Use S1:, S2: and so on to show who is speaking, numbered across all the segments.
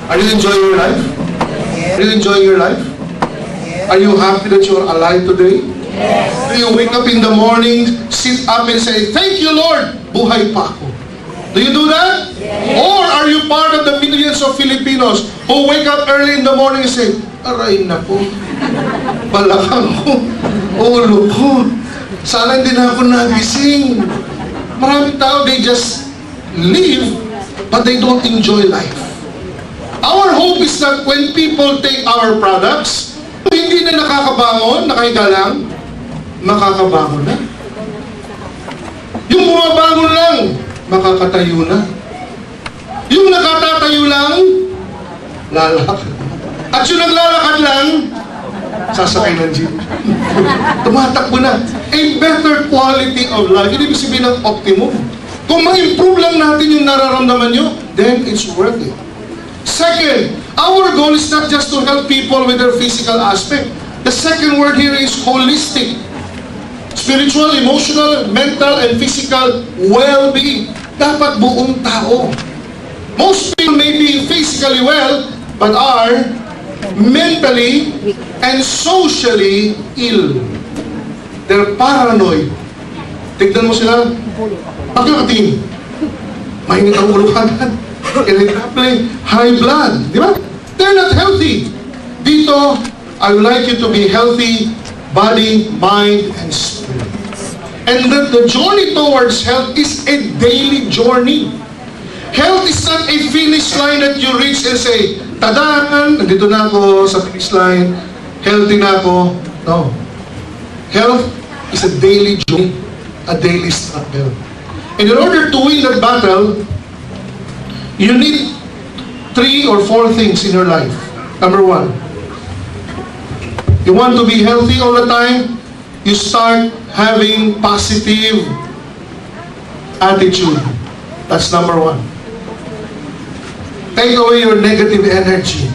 S1: Are you enjoying your life? Are you enjoying your life? Are you happy that you're alive today? Do you wake up in the morning, sit up and say, "Thank you, Lord, buhay pa ako"? Do you do that? Or are you part of the millions of Filipinos who wake up early in the morning and say, "Aray na po, balakang ko, ulo ko, sana hindi na ako nagising"? Maraming tao, they just live, but they don't enjoy life. Our hope is that when people take our products, hindi na nakakabangon, nakahiga lang, makakabangon na. Yung bumabangon lang, makakatayo na. Yung nakatatayo lang, lalakad. At yung naglalakad lang, sasakay ng jeep. Tumatakbo na. A better quality of life. Hindi ibig sabihin ng optimum. Kung ma-improve lang natin yung nararamdaman nyo, then it's worth it. Second, our goal is not just to help people with their physical aspect. The second word here is holistic. Spiritual, emotional, mental, and physical well-being. Dapat buong tao. Most people may be physically well, but are mentally and socially ill. They're paranoid. Tignan mo sila. Bakit yung katingin? Mainit ang ulo agad. Irritable, high blood. Di ba? They're not healthy. Dito, I would like you to be healthy, body, mind, and spirit. And that the journey towards health is a daily journey. Health is not a finish line that you reach and say, "Tadaan, nandito na ako sa finish line, healthy na ako." No. Health is a daily journey, a daily struggle. And in order to win that battle, you need 3 or 4 things in your life. Number 1, you want to be healthy all the time, you start having positive attitude. That's number 1. Take away your negative energy.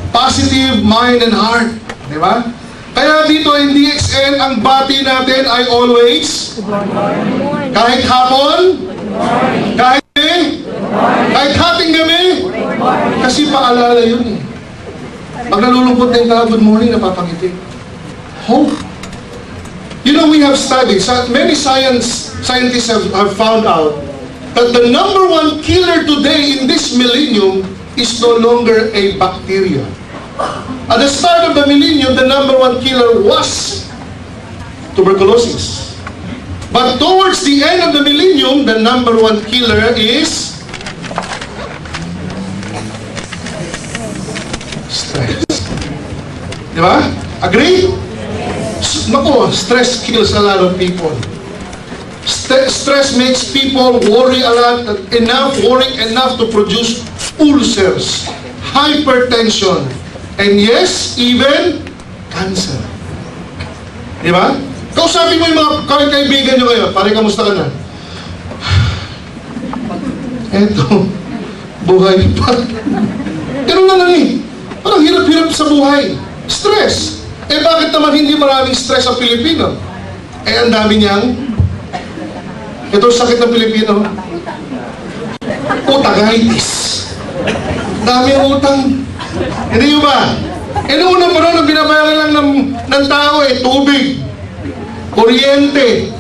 S1: Positive mind and heart. Di ba? Kaya dito in DXN, ang bati natin ay always, kahit hapon, kahit kahit hating gabi, kasi paalala yun eh. Pag nalulungkot na yung tao, good morning, napapangiti. Hope. You know, we have studied, many scientists have found out that the number 1 killer today in this millennium is no longer a bacteria. At the start of the millennium, the number 1 killer was tuberculosis. But towards the end of the millennium, the number 1 killer is stress. Di ba? Agree? Naku, stress kills a lot of people. Stress makes people worry a lot, worrying enough to produce ulcers, hypertension, and yes, even cancer. Di ba? Kausapin mo yung mga kaibigan nyo kayo. Pare, kamusta ka na? Eto, buhay pa. Ganun na lang eh. Parang hirap-hirap sa buhay. Stress. Eh bakit naman hindi maraming stress ang Pilipino? Eh ang dami niyang, ito sakit ng Pilipino, utangitis. Dami utang. Hindi nyo ba? Eh noong unang panahon, ang binabayaran lang ng tao eh, tubig, kuryente,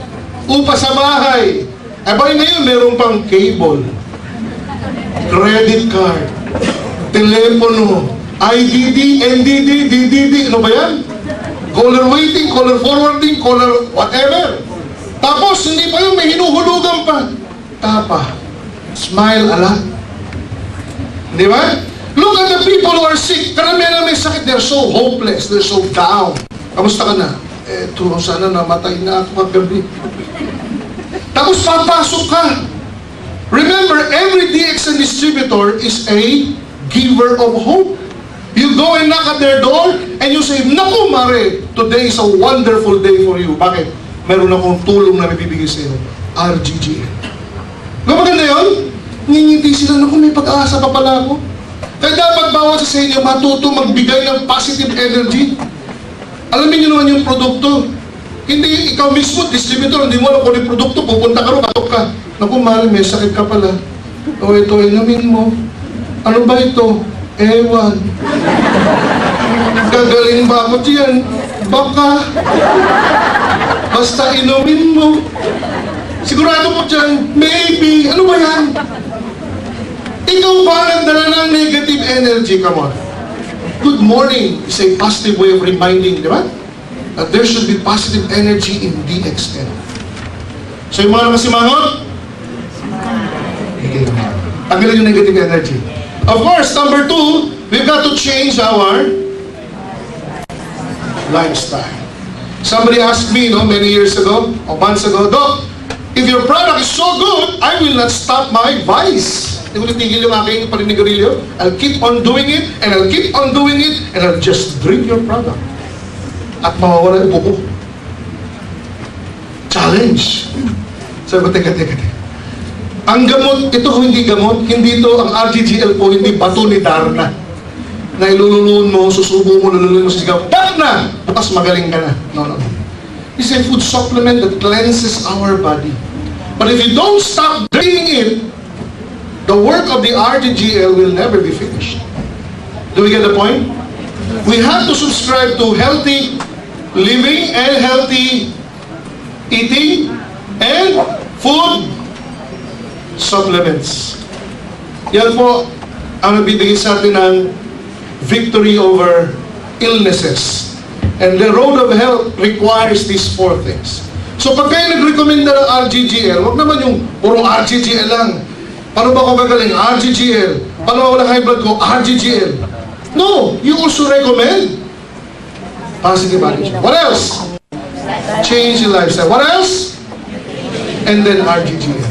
S1: upa sa bahay. Eh bakit ngayon meron pang cable, credit card, telepono, IDD, NDD, DDD, ano ba yan? Caller waiting, caller forwarding, caller whatever. Tapos, hindi pa yun, may hinuhulugan pa. Tapa. Smile a lot. Di ba? Look at the people who are sick. Karamihan na may sakit, they're so hopeless, they're so down. Kamusta ka na? Eto, sana namatay na ako kagabi. Tapos, papasok ka. Remember, every DXN distributor is a giver of hope. You go and knock at their door and you say, "Naku, Mare, today is a wonderful day for you." Bakit? Meron akong tulong na nabibigay sa iyo. RGGN. Maganda yun? Ngingiti sila, "Naku, may pag-asa pa pala ako." Kaya dapat bawat sa inyo matuto magbigay ng positive energy. Alamin nyo naman yung produkto. Hindi ikaw mismo, distributor, hindi mo alam kung yung produkto, pupunta ka rin, katok ka. "Naku, Mare, may sakit ka pala. O ito, inamin mo. Ano ba ito? Ewan. Gagaling ba ako diyan? Baka. Basta inumin mo. Sigurado po dyan, maybe. Ano ba yan? Ikaw ba nagdala ng negative energy? Come on. Good morning is a positive way of reminding, di ba? That there should be positive energy in DXN. So yung mga nakasimangot, hindi naman. Tanggalin yung negative energy. Of course, number 2, we've got to change our lifestyle. Somebody asked me, many years ago, or months ago, Doc, if your product is so good, I will not stop my vice. Hindi ko natigil yung aking paninigarilyo. I'll keep on doing it, and I'll keep on doing it, and I'll just drink your product. At mawawala yung buko. Challenge. Sabi ko, teka. Ang gamot, ito hindi gamot, hindi ito, ang RGGL po, hindi bato ni Darna. Na ilululun mo, susubo mo, lululun mo, sigaw, Darna! Bukas magaling ka na. No. It's a food supplement that cleanses our body. But if you don't stop drinking it, the work of the RGGL will never be finished. Do we get the point? We have to subscribe to healthy living and healthy eating and food supplements. Yan po ang nagbibigay sa atin ng victory over illnesses. And the road of health requires these 4 things. So pag kayo nag-recommend na ng RGGL, huwag naman yung puro RGGL lang. Paano ba ako gagaling? RGGL. Paano wala high blood ko? RGGL. No, you also recommend positive attitude. What else? Change your lifestyle. What else? And then RGGL.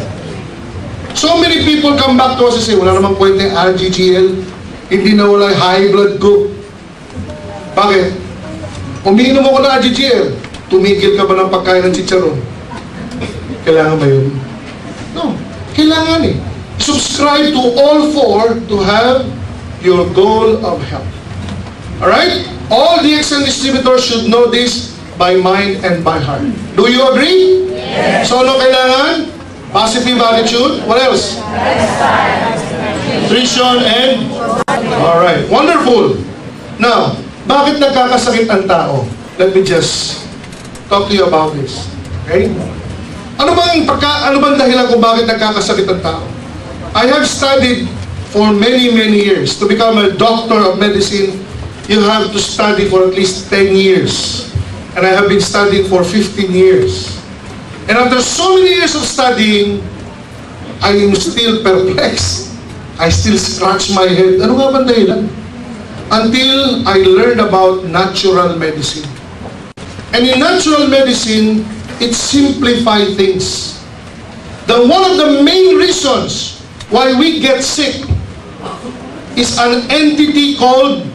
S1: So many people come back to us and say, wala namang kwenta yung RGGL. Hindi na wala high blood ko. Bakit? Umiinom ako ng RGGL. Tumigil ka ba ng pagkain ng chicharon? Kailangan ba yun? No. Kailangan eh. Subscribe to all 4 to have your goal of health. Alright? All DXN distributors should know this by mind and by heart. Do you agree? Yes. So ano kailangan? Positive attitude. What else? Nutrition and... Alright. Wonderful. Now, bakit nagkakasakit ang tao? Let me just talk to you about this. Okay? Ano bang dahilan kung bakit nagkakasakit ang tao? I have studied for many years. To become a doctor of medicine, you have to study for at least 10 years. And I have been studying for 15 years. And after so many years of studying, I am still perplexed. I still scratch my head. Ano nga bang dahilan? Until I learned about natural medicine. And in natural medicine, it simplifies things. One of the main reasons why we get sick is an entity called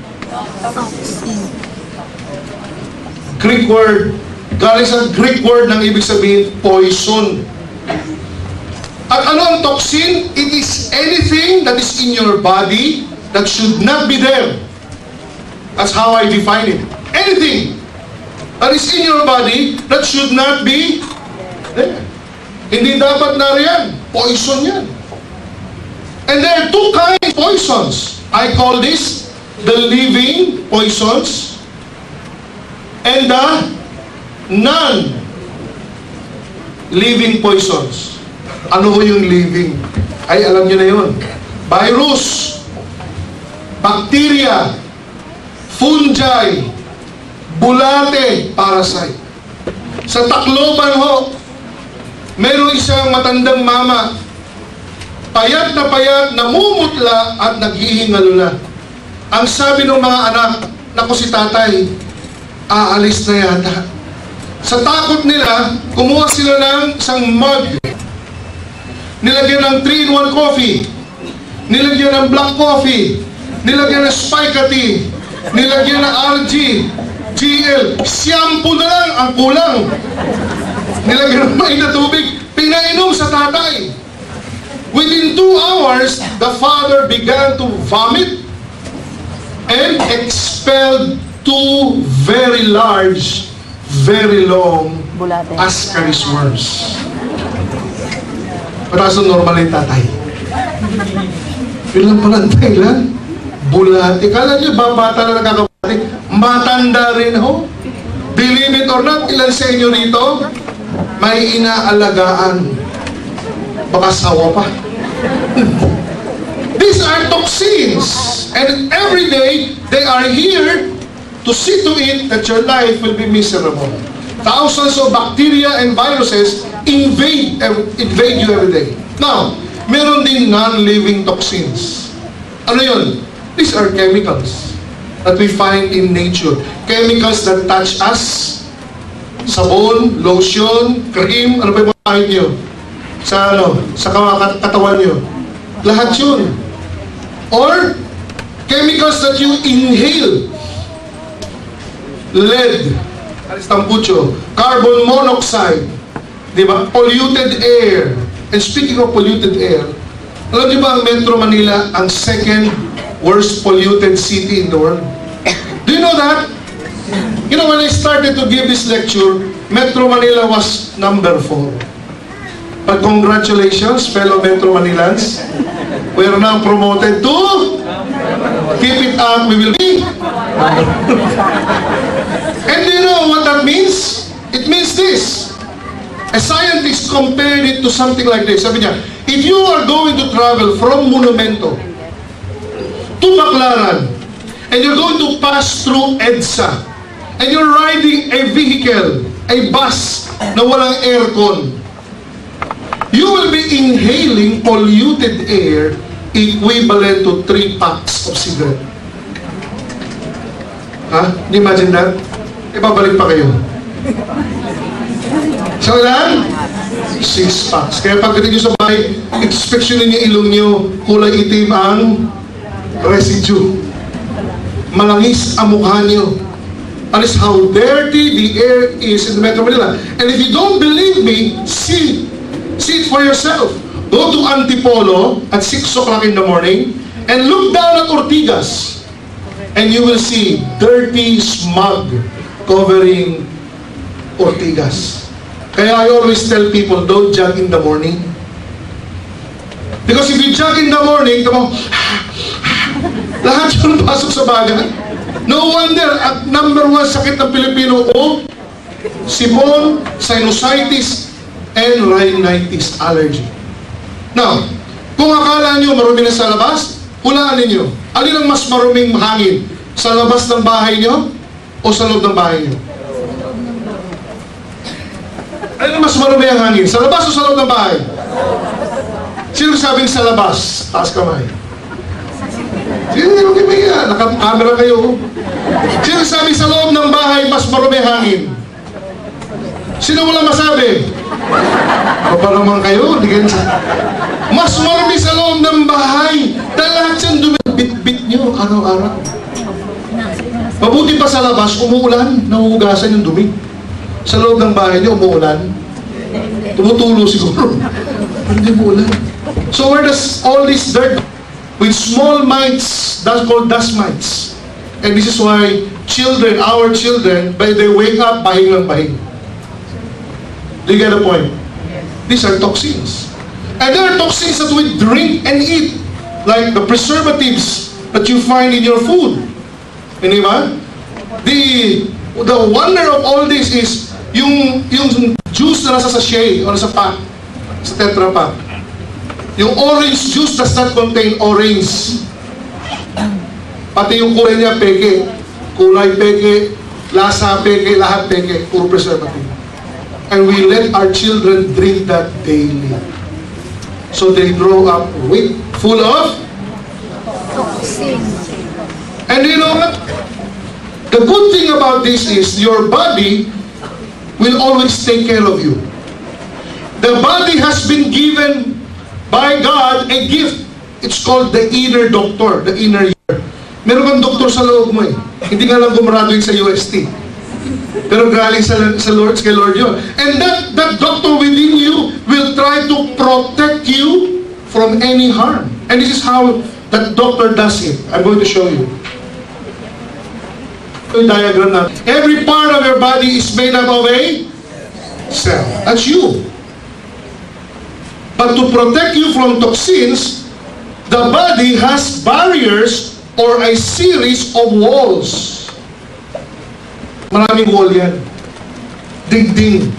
S1: Greek word. Galing sa Greek word ng ibig sabihin, poison. At ano ang toxin? It is anything that is in your body that should not be there. That's how I define it. Anything that is in your body that should not be there. Hindi dapat nariyan. Poison yan. And there are 2 kinds of poisons. I call this the living poisons and the non-living poisons. Ano ho yung living? Ay, alam nyo na yun. Virus, bacteria, fungi, bulate, parasite. Sa Tacloban ho, mayroong isang matandang mama, payat, namumutla at naghihingalo na. Ang sabi ng mga anak, naku si tatay, aalis na yata. Sa takot nila, kumuha sila ng isang mug. Nilagyan ng 3-in-1 coffee. Nilagyan ng black coffee. Nilagyan ng spikety. Nilagyan ng RG, GL. Shampoo na lang ang kulang. Nilagyan ng mainit na tubig. Pinainom sa tatay. Within 2 hours, the father began to vomit and expelled 2 very large, very long Ascaris worms. Paraso normal yung tatay. Yun lang pala ang dahilan. bulati. Kala nyo, babata na nakakabulati? Matanda rin ho. Believe it or not, ilan sa inyo rito, may inaalagaan. Baka sawa pa. These are toxins. And every day, they are here to see to it that your life will be miserable. Thousands of bacteria and viruses invade you every day. Now, meron din non-living toxins. Ano yun? These are chemicals that we find in nature. Chemicals that touch us. Sabon, lotion, cream, ano ba yung mga nyo? Sa katawan nyo. Lahat yun. Or, chemicals that you inhale. Lead, tambucho, carbon monoxide, di ba? Polluted air. And speaking of polluted air, alam niyo ba ang Metro Manila ang second worst polluted city in the world? Do you know that? You know, when I started to give this lecture, Metro Manila was number 4. But congratulations, fellow Metro Manilans. We are now promoted to keep it up, we will be. And do you know what that means? It means this. A scientist compared it to something like this. Sabi niya, if you are going to travel from Monumento to Baclaran, and you're going to pass through EDSA, and you're riding a vehicle, a bus na walang aircon, you will be inhaling polluted air equivalent to 3 packs of cigarette. Ha? Can you imagine that? Ibabalik pa kayo. So ilan? 6 packs. Kaya pagdating nyo sa bahay, inspeksyonin niyo ilong nyo, kulay itim ang residue. Malangis ang mukha nyo. That is how dirty the air is in the Metro Manila. And if you don't believe me, see it for yourself. Go to Antipolo at 6 o'clock in the morning and look down at Ortigas. And you will see dirty smog covering Ortigas. Kaya I always tell people, don't jog in the morning. Because if you jog in the morning, lahat yun pasok sa baga. No wonder, at number 1 sakit ng Pilipino o sipon, sinusitis, and rhinitis allergy. Now, kung akala nyo marumi na sa labas, hulaan ninyo. Alin ang mas maruming hangin? Sa labas ng bahay nyo o sa loob ng bahay nyo? Alin ang mas marumi ang hangin? Sa labas o sa loob ng bahay? Sino sabing sa labas? Taas kamay. Sino okay ba yan? Naka-camera kayo. Sino sabi sa loob ng bahay mas marumi hangin? Sino wala masabi? Ako pa naman kayo, di ganyan. Mas marami sa loob ng bahay. Dahil lahat yan dumibit-bit nyo araw-araw. Mabuti pa sa labas, umuulan, nahuhugasan yung dumi. Sa loob ng bahay nyo, umuulan. Tumutulo siguro. Hindi umuulan. So where does all this dirt with small mites, that's called dust mites. And this is why children, our children, by they wake up, bahing lang bahing. Do you get the point? These are toxins. And there are toxins that we drink and eat, like the preservatives that you find in your food. Hindi ba? The wonder of all this is yung juice na nasa sachet o nasa pack, sa Tetra Pak. Yung orange juice does not contain orange. Pati yung kulay niya peke. Kulay peke, lasa peke, lahat peke, puro preservative. And we let our children drink that daily. So they grow up full of toxins. And you know what? The good thing about this is your body will always take care of you. The body has been given by God a gift. It's called the inner doctor, the inner ear. Meron kang doktor sa loob mo eh. Hindi nga lang gumraduate sa UST. Pero galing sa Lord, kay Lord yun. And that doctor within you will try to protect you from any harm. And this is how that doctor does it. I'm going to show you. Diagram na. Every part of your body is made up of a cell. That's you. But to protect you from toxins, the body has barriers or a series of walls. Maraming wall yan. Dingding.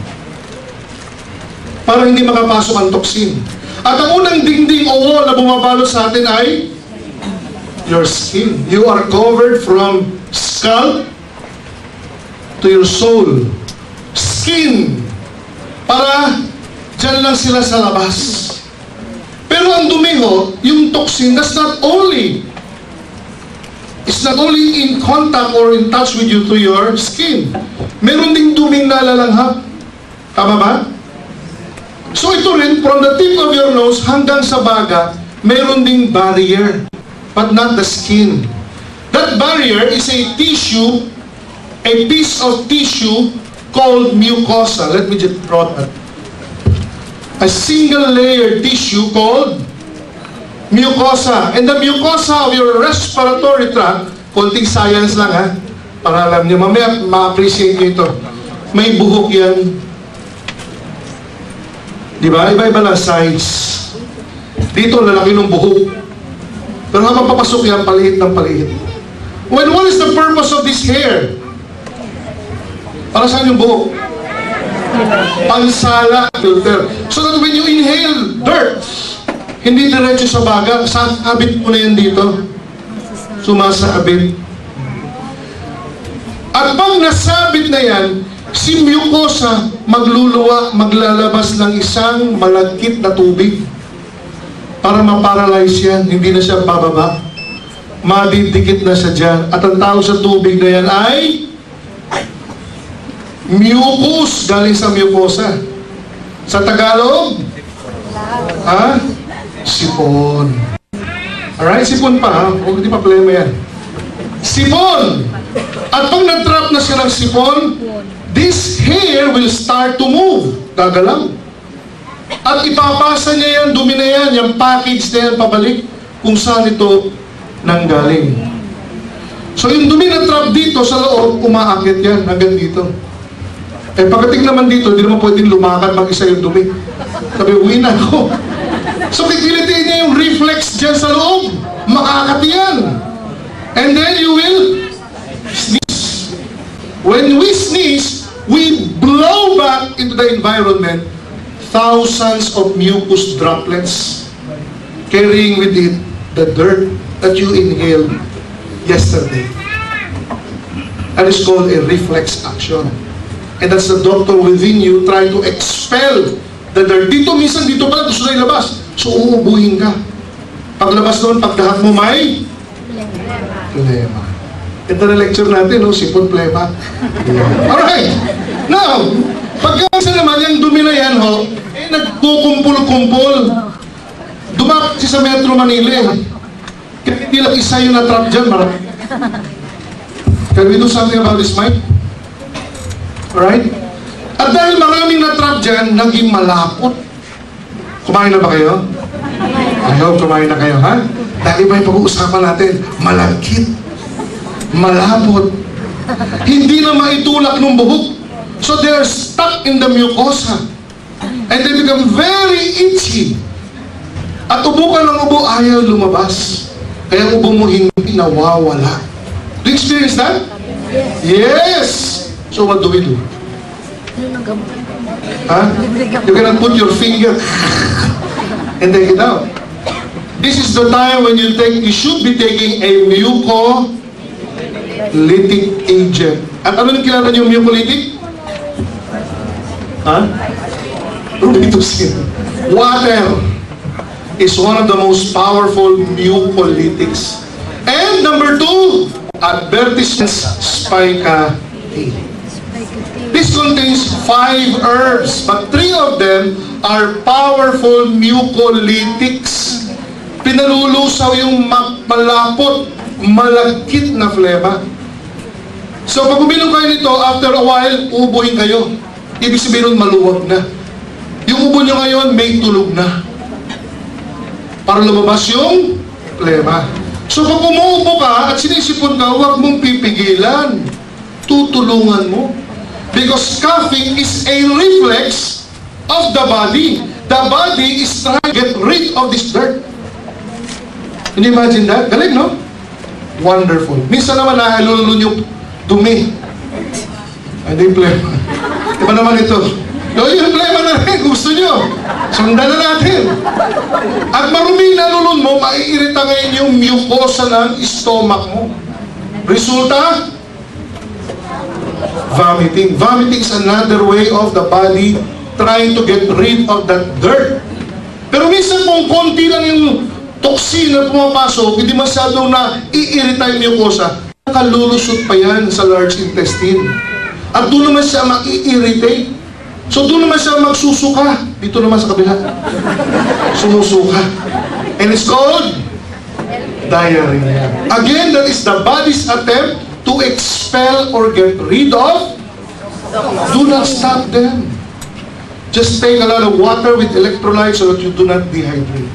S1: Para hindi makapasok ang toxin. At ang unang dingding o wall na bumabalo sa atin ay your skin. You are covered from scalp to your soul. Skin. Para dyan lang sila sa labas. Pero ang dumi ho, yung toxin, it's not only in contact or in touch with you to your skin. Meron ding duming nalalanghap. Tama ba? So ito rin, from the tip of your nose hanggang sa baga, meron ding barrier, but not the skin. That barrier is a tissue, a piece of tissue called mucosa. Let me just draw that. A single layer tissue called mucosa. And the mucosa of your respiratory tract, konting science lang ha, para alam niyo, mamaya ma-appreciate niyo ito. May buhok yan. Di ba? Iba-iba lang size. Dito, lalaki ng buhok. Pero habang papasok yan, paliit ng paliit. What is the purpose of this hair? Para saan yung buhok? Pansala, filter. So that when you inhale dirt, hindi diretso sa baga, sabit mo na yan dito. Sumasabit. At pag nasabit na yan, si mucosa magluluwa, maglalabas ng isang malagkit na tubig para ma-paralyze yan, hindi na siya bababa. Madidikit na siya dyan. At ang tawag sa tubig na yan ay mucus, galing sa mucosa. Sa Tagalog? Ha? Sipon. Alright, sipon pa ha? Huwag di problema yan. Sipon! At pag na-trap na siya ng sipon, this hair will start to move. Gagalaw. At ipapasa niya yan, dumi na yan, yung package na yan, pabalik kung saan ito nanggaling. So yung dumi na trap dito sa loob, umaakit yan hanggang dito. Eh pagdating naman dito, hindi naman pwedeng lumakad mag-isa yung dumi. Sabi, uwi na ako. So kikilitiin niya yung reflex dyan sa loob. Makakati yan. And then you will sneeze. When we sneeze, we blow back into the environment thousands of mucus droplets, carrying with it the dirt that you inhaled yesterday. That is called a reflex action. And that's the doctor within you trying to expel the dirt. Dito, minsan dito pala gusto na ilabas. So, uubuhin ka. Paglabas doon, pagdahat mo may plema. Ito na lecture natin, no? Sipon plema. Alright. Now, pagkasa naman, yung dumi na yan, ho, eh, nagkukumpul-kumpul. Dumak sa Metro Manila. Kaya hindi lang isa yung na-trap dyan, marami. Can we do something about this, Mike? Alright? At dahil maraming na-trap dyan, naging malapot. Kumain na ba kayo? I hope kumain na kayo, ha? Dahil ba yung pag-uusapan natin? Malagkit. Malapot. Hindi na maitulak ng buhok. So they are stuck in the mucosa. And they become very itchy. At ubo ka ng ubo, ayaw lumabas. Kaya ubo mo hindi nawawala. Do you experience that? Yes! So what do we do? Huh? You cannot put your finger and take it out. This is the time when you should be taking a mucolytic agent. At ano nang kilala niyo yung mucolytic? Huh? Robitussin. Water is one of the most powerful mucolytics. And number 2, advertisements spica tea. This contains 5 herbs, but 3 of them are powerful mucolytics. Pinalulusaw yung malapot, malagkit na flema. So pag uminom kayo nito, after a while, ubuhin kayo. Ibig sabihin nun, maluwag na. Yung ubo nyo ngayon, may tulog na. Para lumabas yung flema. So pag umuubo ka at sinisipon ka, huwag mong pipigilan. Tutulungan mo. Because coughing is a reflex of the body. The body is trying to get rid of this dirt. Can you imagine that? Galing, no? Wonderful. Minsan naman nahalulun yung dumi. Ay, hindi yung plema. Iba naman ito. Yung plema na rin, gusto nyo. Sundan na natin. At maruming nalulun mo, maiirita ngayon yung mucosa ng stomach mo. Resulta? Vomiting. Vomiting is another way of the body trying to get rid of that dirt. Pero minsan kung konti lang yung toxin na pumapasok, hindi masyadong na iirita yung mucosa, nakalulusot pa yan sa large intestine. At doon naman siya mag-i-irritate. So doon naman siya magsusuka. Dito naman sa kabila. Sumusuka. And it's called diarrhea. Again, that is the body's attempt to expel or get rid of. Do not stop them. Just take a lot of water with electrolytes so that you do not dehydrate.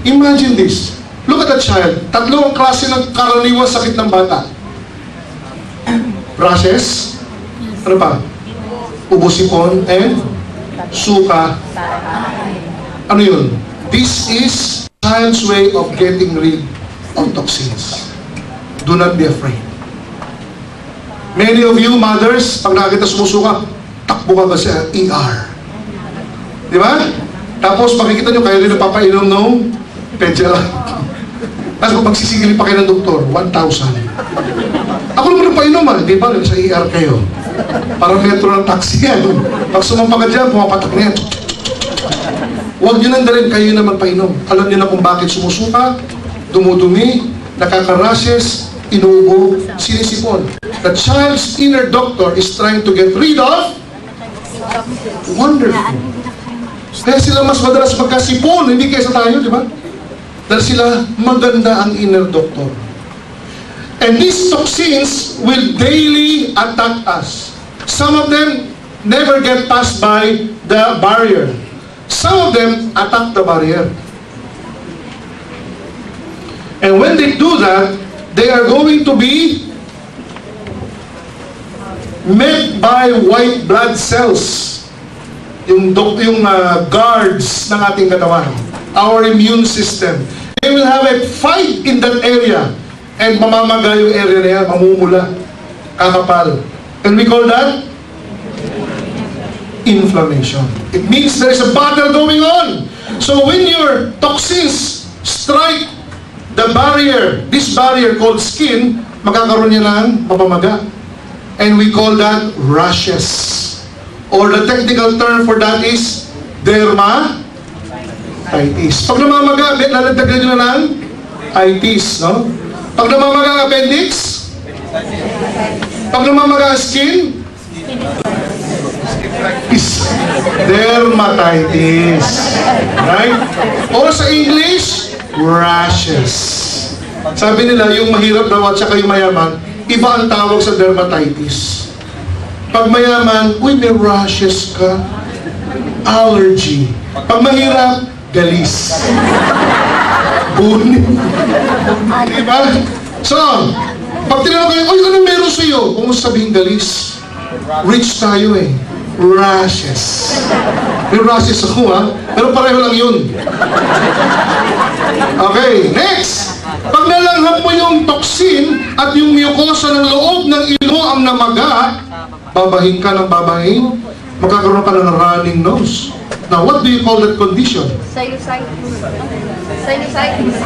S1: Imagine this. Look at a child. Tatlo ang klase ng karaniwang sakit ng bata. Rashes. Ano pa? Ubo-sipon and suka. Ano yun? This is child's way of getting rid of toxins. Do not be afraid. Many of you mothers, pag nakakita sumusuka, takbo ka ba sa ER? Di ba? Tapos makikita nyo, kayo rin napapainom ng Pedialyte. Tapos kung magsisigilin pa kayo ng doktor, 1,000. Ako naman napainom di ba? Sa ER kayo. Parang metro ng taxi yan. Pag sumampa ka dyan, pumapatak na yan. Huwag nyo nang dalhin, kayo na magpainom. Alam nyo na kung bakit sumusuka, dumudumi, nakaka-rashes, inuubo, sinisipon. The child's inner doctor is trying to get rid of. Wonderful. Kaya sila mas madalas magkasipon, hindi kaysa tayo, di ba? Dahil sila maganda ang inner doctor. And these toxins will daily attack us. Some of them never get past by the barrier. Some of them attack the barrier. And when they do that, they are going to be met by white blood cells. Yung guards ng ating katawan. Our immune system. They will have a fight in that area. And mamamaga yung area na yan, mamumula, kakapal. And we call that inflammation. It means there is a battle going on. So when your toxins strike the barrier, this barrier called skin, magkakaroon niya ng mamamaga. And we call that rashes. Or the technical term for that is dermatitis. Pag namamaga, lalagdagan nyo na ng itis, no? Pag namamaga ang appendix, pag namamaga ang skin, is dermatitis. Right? Or sa English, rashes. Sabi nila, yung mahirap daw at saka yung mayaman, iba ang tawag sa dermatitis. Pag mayaman, uy, may rashes ka. Allergy. Pag mahirap, galis. Bunin. Diba? So, pag tinanong kayo, uy, ano meron sa'yo? Kung sabihin galis, rich tayo eh. Rashes. May rashes ako pero pareho lang yun. Okay, next. Pag nalanghap mo yung toxin at yung mucosa ng loob ng ilong ang namaga, babahin ka ng babahin, magkakaroon ka ng running nose. Now, what do you call that condition?
S2: Sinusitis. Sinusitis.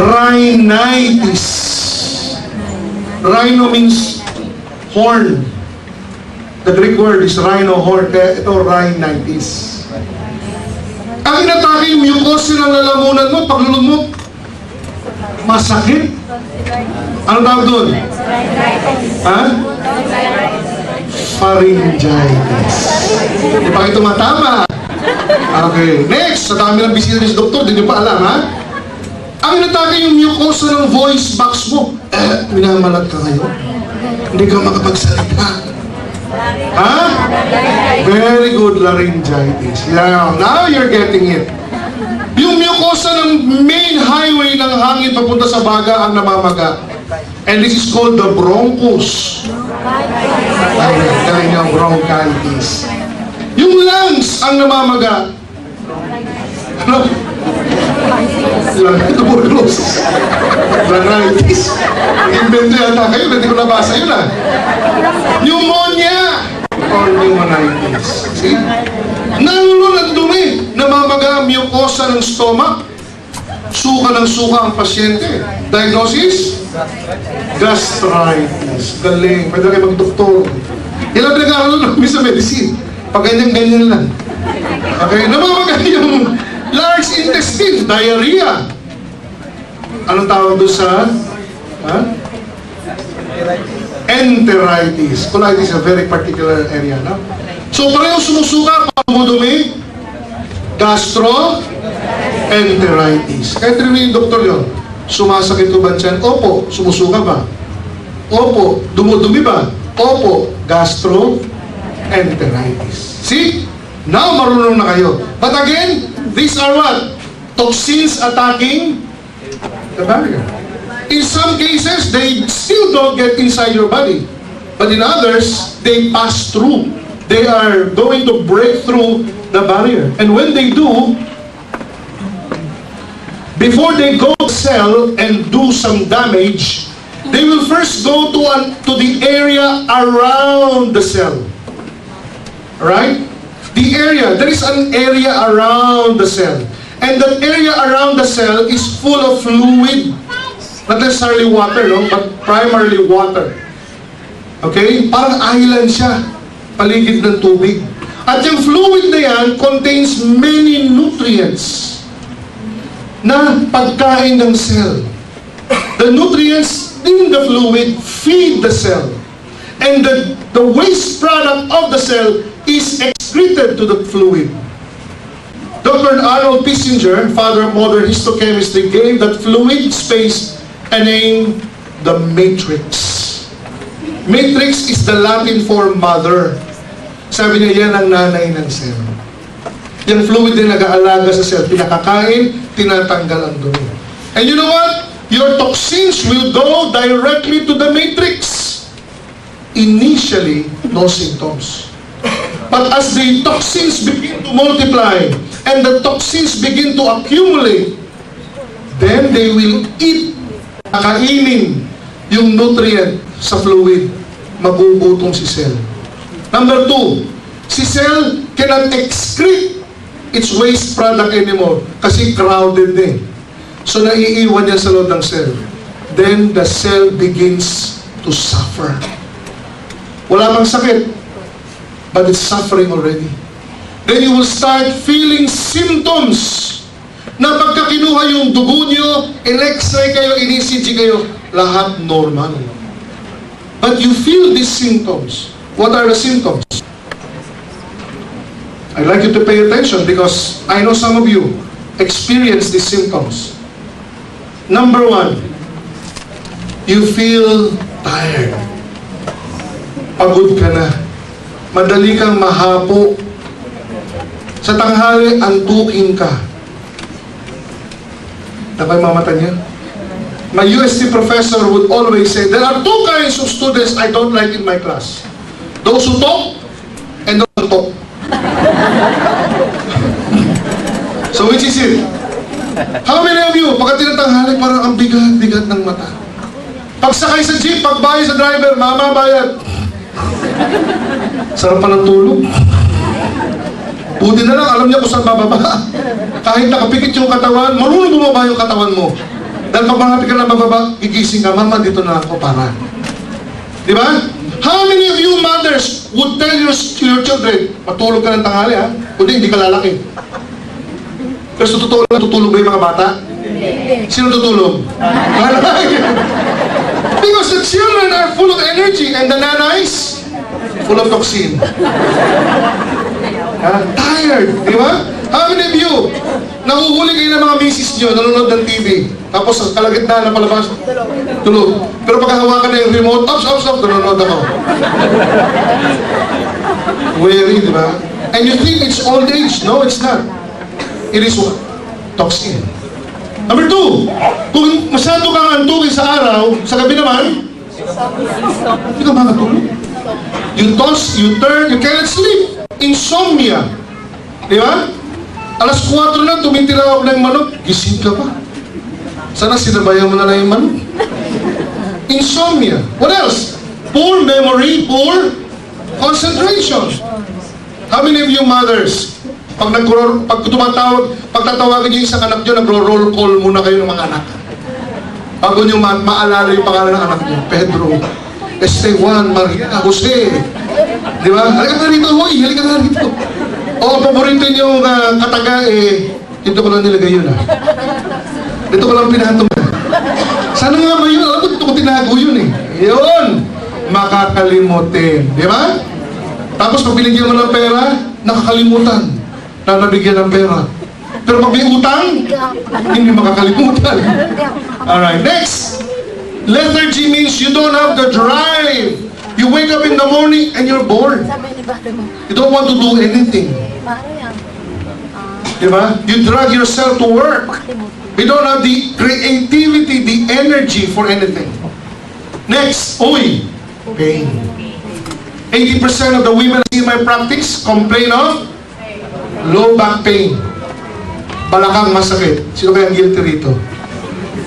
S1: Rhinitis. Rhino means horn. The Greek word is rhino, horn. Kaya ito, rhinitis. Ang inatake yung mucosa ng lalamunan mo, paglulog mo, masakit. Ano tawag doon? Ha? Pharyngitis. Di pa kayo tumatama. Okay. Next, sa dami ng bisita ni doktor, di nyo pa alam, ha? Ang inatake yung mucosa ng voice box mo. Minamalat ka ngayon. Hindi ka makapagsalita. Ha? Very good, laryngitis. Yeah, now you're getting it. Yung mucosa ng main highway ng hangin papunta sa baga ang namamaga. And this is called the bronchus. Galing yung bronchitis. Yung lungs ang namamaga. Tuberculosis. Rhinitis. Nag-invento yata kayo, hindi ko nabasa yun ah. Pneumonia or pneumonitis. See? Nalulo ng dumi, namamaga ang mucosa ng stomach. Suka ng suka ang pasyente. Diagnosis? Gastritis. Galing. Pwede kayo mag-doktor. Ilang nag-aaral namin sa medicine. Pag ganyan-ganyan lang. Okay? Namamaga yung large intestine. Diarrhea. Anong tawag doon sa? Ha? Enteritis. Colitis is a very particular area. No? So, pareho sumusuka. Pagmudumi. Gastroenteritis. Kahit rin yung doktor yun. Sumasakit ko ba dyan? Opo. Sumusuka ba? Opo. Dumudumi ba? Opo. Gastroenteritis. See? Now, marunong na kayo. But again, these are what? Toxins attacking the barrier. In some cases, they still don't get inside your body. But in others, they pass through. They are going to break through the barrier. And when they do, before they go to the cell and do some damage, they will first go to the area around the cell. Right? The area, there is an area around the cell. And that area around the cell is full of fluid. Not necessarily water, no? But primarily water. Okay? Parang island siya. Paligid ng tubig. At yung fluid na yan contains many nutrients na pagkain ng cell. The nutrients in the fluid feed the cell. And the waste product of the cell is excreted to the fluid. Dr. Arnold Pissinger, father of modern histochemistry, gave that fluid space a name, the matrix. Matrix is the Latin for mother. Sabi niya, yan ang nanay ng cell. Yung fluid din nag-aalaga sa cell, pinakakain, tinatanggal ang dumi. And you know what? Your toxins will go directly to the matrix. Initially, no symptoms. But as the toxins begin to multiply and the toxins begin to accumulate, then they will eat, kakainin yung nutrient sa fluid, magugutong si cell. Number 2, si cell cannot excrete its waste product anymore kasi crowded din. So naiiwan yan sa loob ng cell. Then the cell begins to suffer. Wala pang sakit, but it's suffering already. Then you will start feeling symptoms na pagka kinuha yung dugo nyo, in-x-ray kayo, in-ECG kayo, lahat normal. But you feel these symptoms. What are the symptoms? I'd like you to pay attention because I know some of you experience these symptoms. Number 1, you feel tired. Pagod ka na. Madali kang mahapo. Sa tanghali, antukin ka. Napay mamata niya? My UST professor would always say, there are 2 kinds of students I don't like in my class. Those who talk and those who talk. So which is it? How many of you, pagka tinatanghali, parang ang bigat-bigat ng mata? Pagsakay sa jeep, pagbayad sa driver, mama, bayad. Sarap pa ng tulog. Buti na lang, alam niya kung saan bababa. Kahit nakapikit yung katawan, marunong bumaba yung katawan mo. Dahil pag malapit ka na bababa, gigising ka, mama, dito na ako para. Di ba? How many of you mothers would tell your children, matulog ka ng tanghali ha? Kundi hindi ka lalaki. Pero sa totoo lang, tutulog ba yung mga bata? Sino tutulog? Because the children are full of energy and the nanays, full of toxin. Tired, di ba? How many of you, nahuhuli kayo ng mga misis nyo, nanonood ng TV, tapos sa kalagitnaan na palabas, tulog. Pero pagkahawakan na yung remote, ops, nanonood ako. Weary, di ba? And you think it's old age. No, it's not. It is what? Toxin. Number 2, kung masyado kang antukin sa araw, sa gabi naman, hindi ka makatulog. You toss, you turn, you cannot sleep. Insomnia. Di ba? Alas 4 na, tumitira ako ng manok, gising ka pa. Sana sinabayan mo na lang yung manok. Insomnia. What else? Poor memory, poor concentration. How many of you mothers, pag pagtatawagin niyo isang anak niyo, nagro-roll call muna kayo ng mga anak. Bago niyo maalala yung pangalan ng anak niyo, Pedro, Esteban, Maria, Jose. Di ba? Halika nga rito, hoy, halika nga rito. O, paborito niyo kataga, dito ko lang nilagay yun, Dito ko lang pinahatong. Sana nga ba yun? Alam ko, dito ko tinago yun, Yun! Makakalimutin. Di ba? Tapos pag binigyan mo ng pera, nakakalimutan na nabigyan ng pera. Pero pag may utang, hindi makakalimutan. Alright, next. Lethargy means you don't have the drive. You wake up in the morning and you're bored. You don't want to do anything. Diba? You drag yourself to work. You don't have the creativity, the energy for anything. Next, pain. 80% of the women in my practice complain of low back pain. Balakang masakit. Sino kaya guilty rito?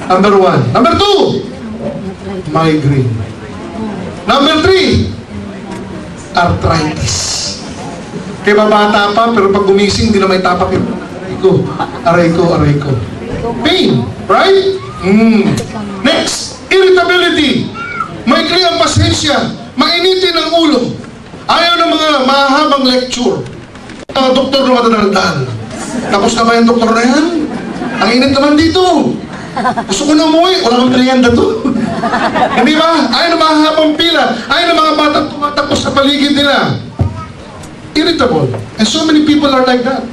S1: Number 1. Number 2, migraine. Number 3, arthritis. Kaya babata pa, pero pag gumising, hindi na may tapak yun. Aray ko. Pain, right? Next, irritability. Maikli ang pasensya. Mainitin ang ulo. Ayaw ng mga mahabang lecture. Mga doktor na matadaldal. Tapos na ba yung doktor na yan? Ang init naman dito. Gusto ko na umuwi. Wala kang merienda to. Hindi ba? Ayaw ng mahabang pila. Ayaw ng mga bata tumatakos sa paligid nila. Irritable. And so many people are like that.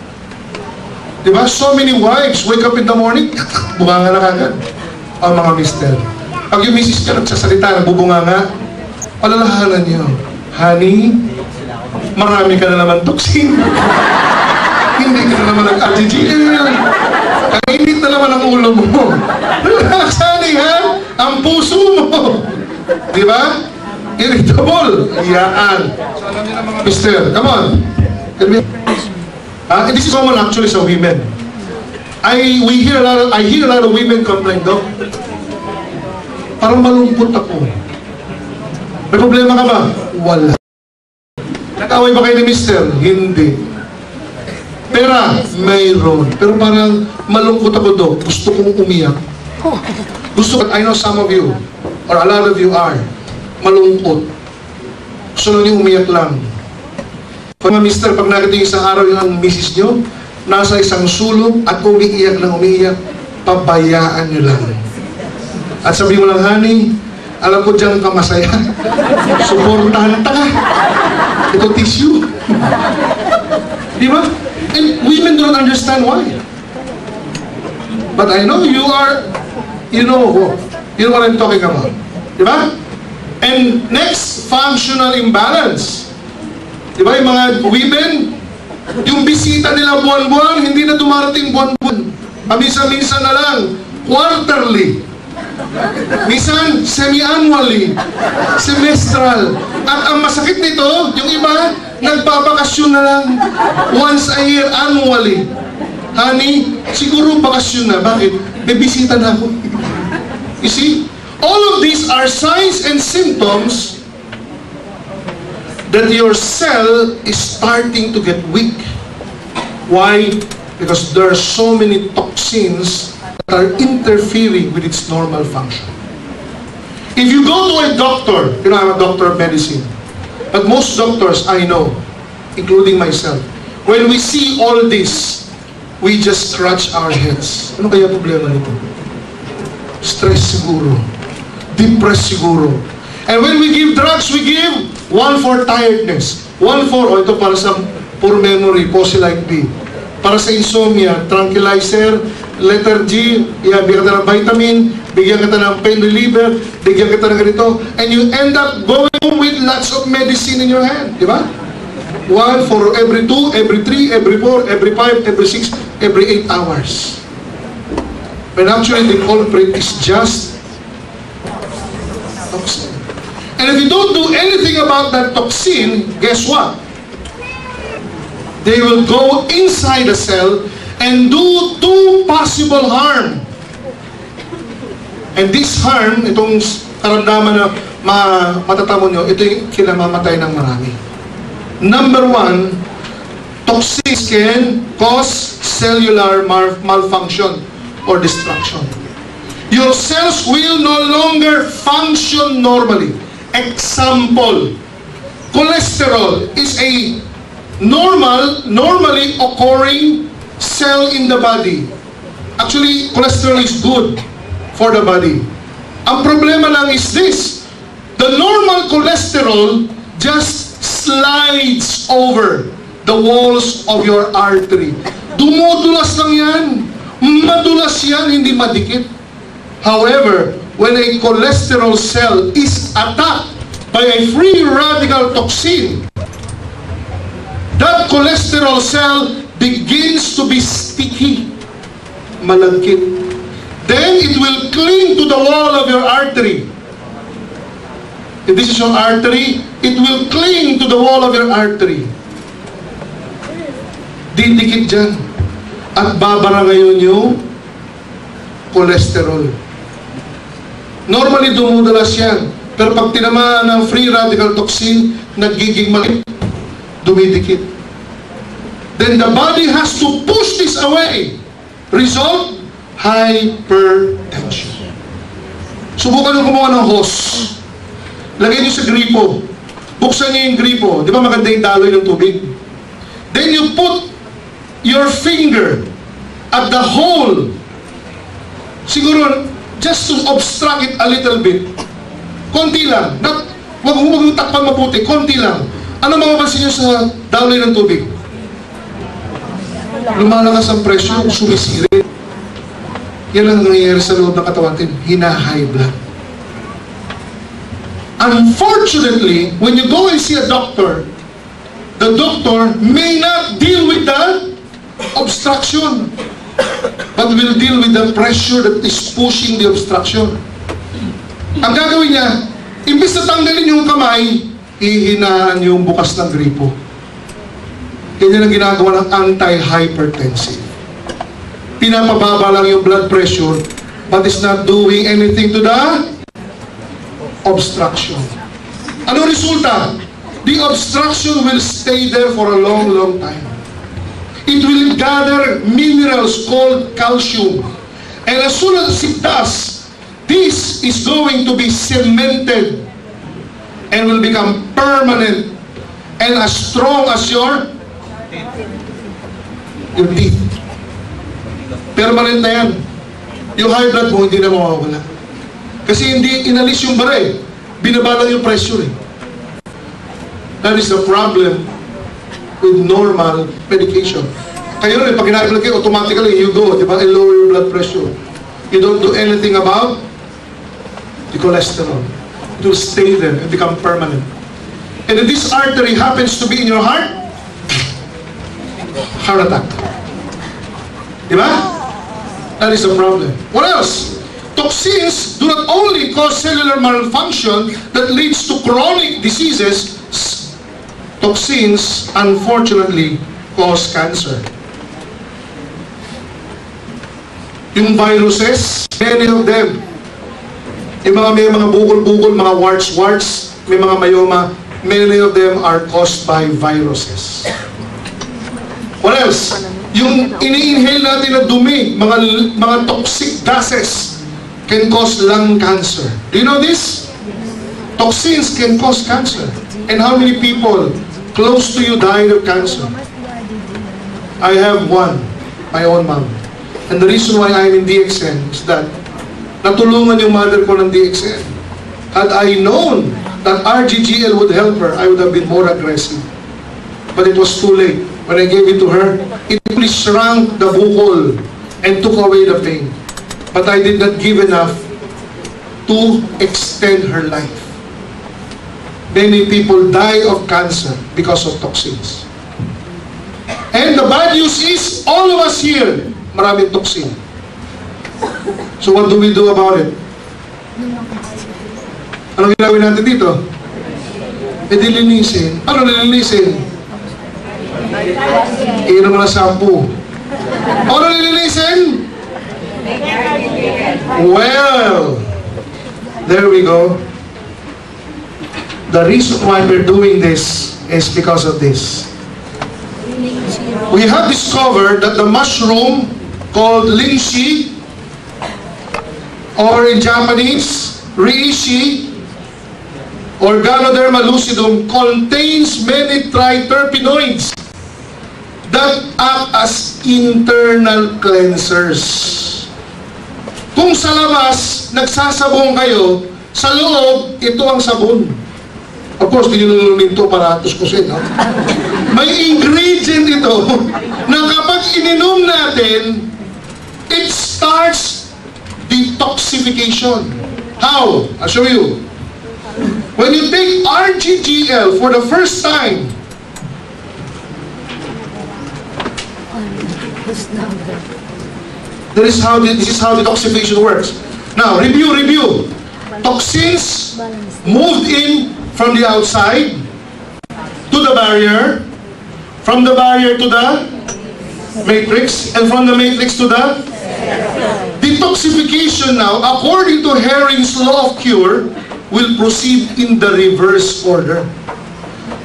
S1: Diba? So many wives wake up in the morning, bunganga na kagad. Ang mga mister. Pag yung misis ka nagsasalita, nagbubunganga, alalahanan niyo, honey, marami ka na naman toxin. Hindi ka na naman nag-RGGL. Ang init na naman ang ulo mo. Relax, honey, ha? Ang puso mo. Diba? Irritable. Iyaan. So, alam niyo na mga mister, come on. This is common actually sa women. I hear a lot of women complain, Doc. Parang malungkot ako. May problema ka ba? Wala. Nag-away ba kayo ni mister? Hindi. Pera? Mayroon. Pero parang malungkot ako, Doc. Gusto kong umiyak. I know some of you, or a lot of you are, malungkot. Gusto lang niyo umiyak lang. Mga mister, pag nakita yung isang araw yung misis nyo, nasa isang sulong at umiiyak, pabayaan nyo lang. At sabi mo lang, honey, alam ko dyan ka masaya. Suportahan ka. Ito tissue. Di ba? And women don't understand why. But I know you know what I'm talking about. Di ba? And next, functional imbalance. Diba yung mga women, yung bisita nila buwan-buwan, hindi na dumarating buwan-buwan. Minsan-minsan na lang, quarterly. Minsan, semi-annually, semestral. At ang masakit nito, yung iba, nagbabakasyon na lang once a year, annually. Honey, siguro bakasyon na. Bakit? May bisita na ako. You see? All of these are signs and symptoms that your cell is starting to get weak. Why? Because there are so many toxins that are interfering with its normal function. If you go to a doctor, I'm a doctor of medicine, but most doctors I know, including myself, when we see all this, we just scratch our heads. Ano kaya problema nito? Stress siguro. Depressed siguro. And when we give drugs, we give one for tiredness, one for, ito para sa poor memory, like B. Para sa insomnia, tranquilizer, lethargy, bigyan ka ng vitamin, bigyan ka ng pain reliever, bigyan ka ng ganito, and you end up going with lots of medicine in your hand, di ba? One for every 2, every 3, every 4, every 5, every 6, every 8 hours. When actually the culprit is just toxin. And if you don't do anything about that toxin, guess what? They will go inside the cell and do two possible harm. And this harm, itong karamdaman na matatamo nyo, ito yung kinamamatay ng marami. Number one, toxins can cause cellular malfunction or destruction. Your cells will no longer function normally. Example, cholesterol is a normally occurring cell in the body. Actually, cholesterol is good for the body. Ang problema lang is this: the normal cholesterol just slides over the walls of your artery. Dumudulas lang yan. Madulas yan, hindi madikit. However, when a cholesterol cell is attacked by a free radical toxin, that cholesterol cell begins to be sticky, malagkit. Then it will cling to the wall of your artery. If this is your artery, it will cling to the wall of your artery. Didikit dyan. At babara ngayon yung cholesterol. Normally dumudulas yan. Pero pag tinamaan ng free radical toxin, nagiging maliit, dumidikit. Then the body has to push this away. Result, hypertension. Subukan nyo gumawa ng hose. Lagay nyo sa gripo. Buksan nyo yung gripo. Di ba maganda yung daloy ng tubig? Then you put your finger at the hole. Siguro, just to obstruct it a little bit. Konti lang. Huwag yung takpan mabuti. Konti lang. Ano mapapansin nyo sa daloy ng tubig? Lumalakas ang pressure, sumisirit. Yan ang nangyayari sa loob ng katawan natin. Hina-high blood. Unfortunately, when you go and see a doctor, the doctor may not deal with the obstruction, but will deal with the pressure that is pushing the obstruction. Ang gagawin niya, imbis na tanggalin yung kamay, hihinaan yung bukas ng gripo. Ganyan ang ginagawa ng anti-hypertensive. Pinapababa lang yung blood pressure, but is not doing anything to the obstruction. Ano resulta? The obstruction will stay there for a long, long time. It will gather minerals called calcium. And as soon as it does, this is going to be cemented and will become permanent and as strong as your teeth. Permanent na yan. Yung high blood mo, hindi na mawawala. Kasi hindi inalis yung bara eh. Binabalang yung pressure eh. That is the problem with normal medication. Kayo rin, pag ginagawa kayo, automatically you go, di ba? And lower your blood pressure. You don't do anything about the cholesterol. It will stay there and become permanent. And if this artery happens to be in your heart, heart attack. Di ba? That is the problem. What else? Toxins do not only cause cellular malfunction that leads to chronic diseases. Toxins, unfortunately, cause cancer. Yung viruses, many of them, yung may mga bukol-bukol, mga warts, may mga myoma, many of them are caused by viruses. What else? Yung ini-inhale natin na dumi, mga toxic gases can cause lung cancer. Do you know this? Toxins can cause cancer. And how many people close to you died of cancer? I have one, my own mom. And the reason why I'm in DXN is that natulungan yung mother ko ng DXN. Had I known that RGGL would help her, I would have been more aggressive. But it was too late. When I gave it to her, it only shrunk the bukol and took away the pain. But I did not give enough to extend her life. Many people die of cancer because of toxins. And the bad news is, all of us here, maraming toxin. So what do we do about it? Anong ginawin natin dito? E dilinisin. Ano nilinisin? Iinom na shampoo. Paano nililisin? Well, there we go. The reason why we're doing this is because of this. We have discovered that the mushroom called lychee, or in Japanese, reishi, or Ganoderma lucidum, contains many triterpenoids that act as internal cleansers. Kung sa labas, nagsasabong kayo, sa loob, ito ang sabon. Of course, tinulungin ito para tuskusin. No? May ingredient ito na kapag ininom natin, it starts detoxification. How? I'll show you. When you take RGGL for the first time, this is how detoxification works. Now, review. Toxins moved in from the outside to the barrier, from the barrier to the matrix, and from the matrix to the detoxification. Now, according to Hering's law of cure, will proceed in the reverse order.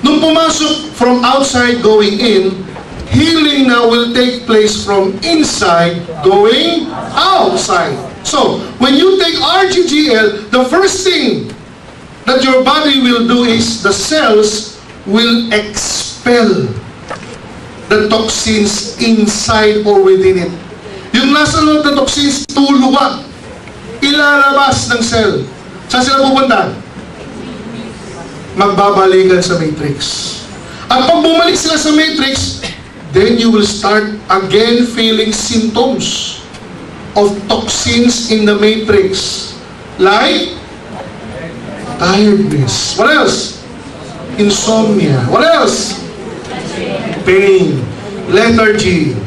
S1: Nung pumasok from outside going in, healing now will take place from inside going outside. So, when you take RGGL, the first thing that your body will do is the cells will expel the toxins inside or within it. Yung nasa loob ng toxins, tuluwag, ilalabas ng cell. Saan sila pupunta? Magbabalikan sa matrix. At pag bumalik sila sa matrix, then you will start again feeling symptoms of toxins in the matrix. Like tiredness. What else? Insomnia. What else? Pain. Lethargy.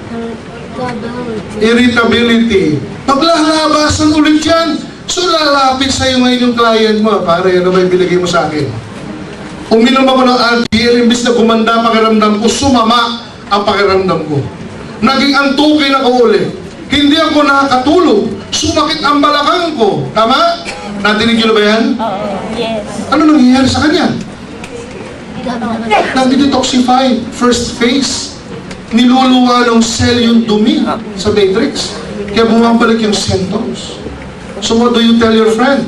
S1: Irritability. Paglalabasan ulit yan. So lalapit sa'yo ngayon yung client mo. Pare, ano ba yung binigay mo sa akin? Uminom ako ng RGL, imbis na gumanda pakiramdam ko, sumama ang pakiramdam ko. Naging antukin ako ulit. Hindi ako nakakatulog. Sumakit ang balakang ko. Tama? Natinig nyo na ba yan?
S2: Yes.
S1: Ano nangyayari sa kanya? Nag-detoxify. First phase. Niluluwa ng cell yung dumi sa matrix. Kaya bumabalik yung symptoms. So what do you tell your friend?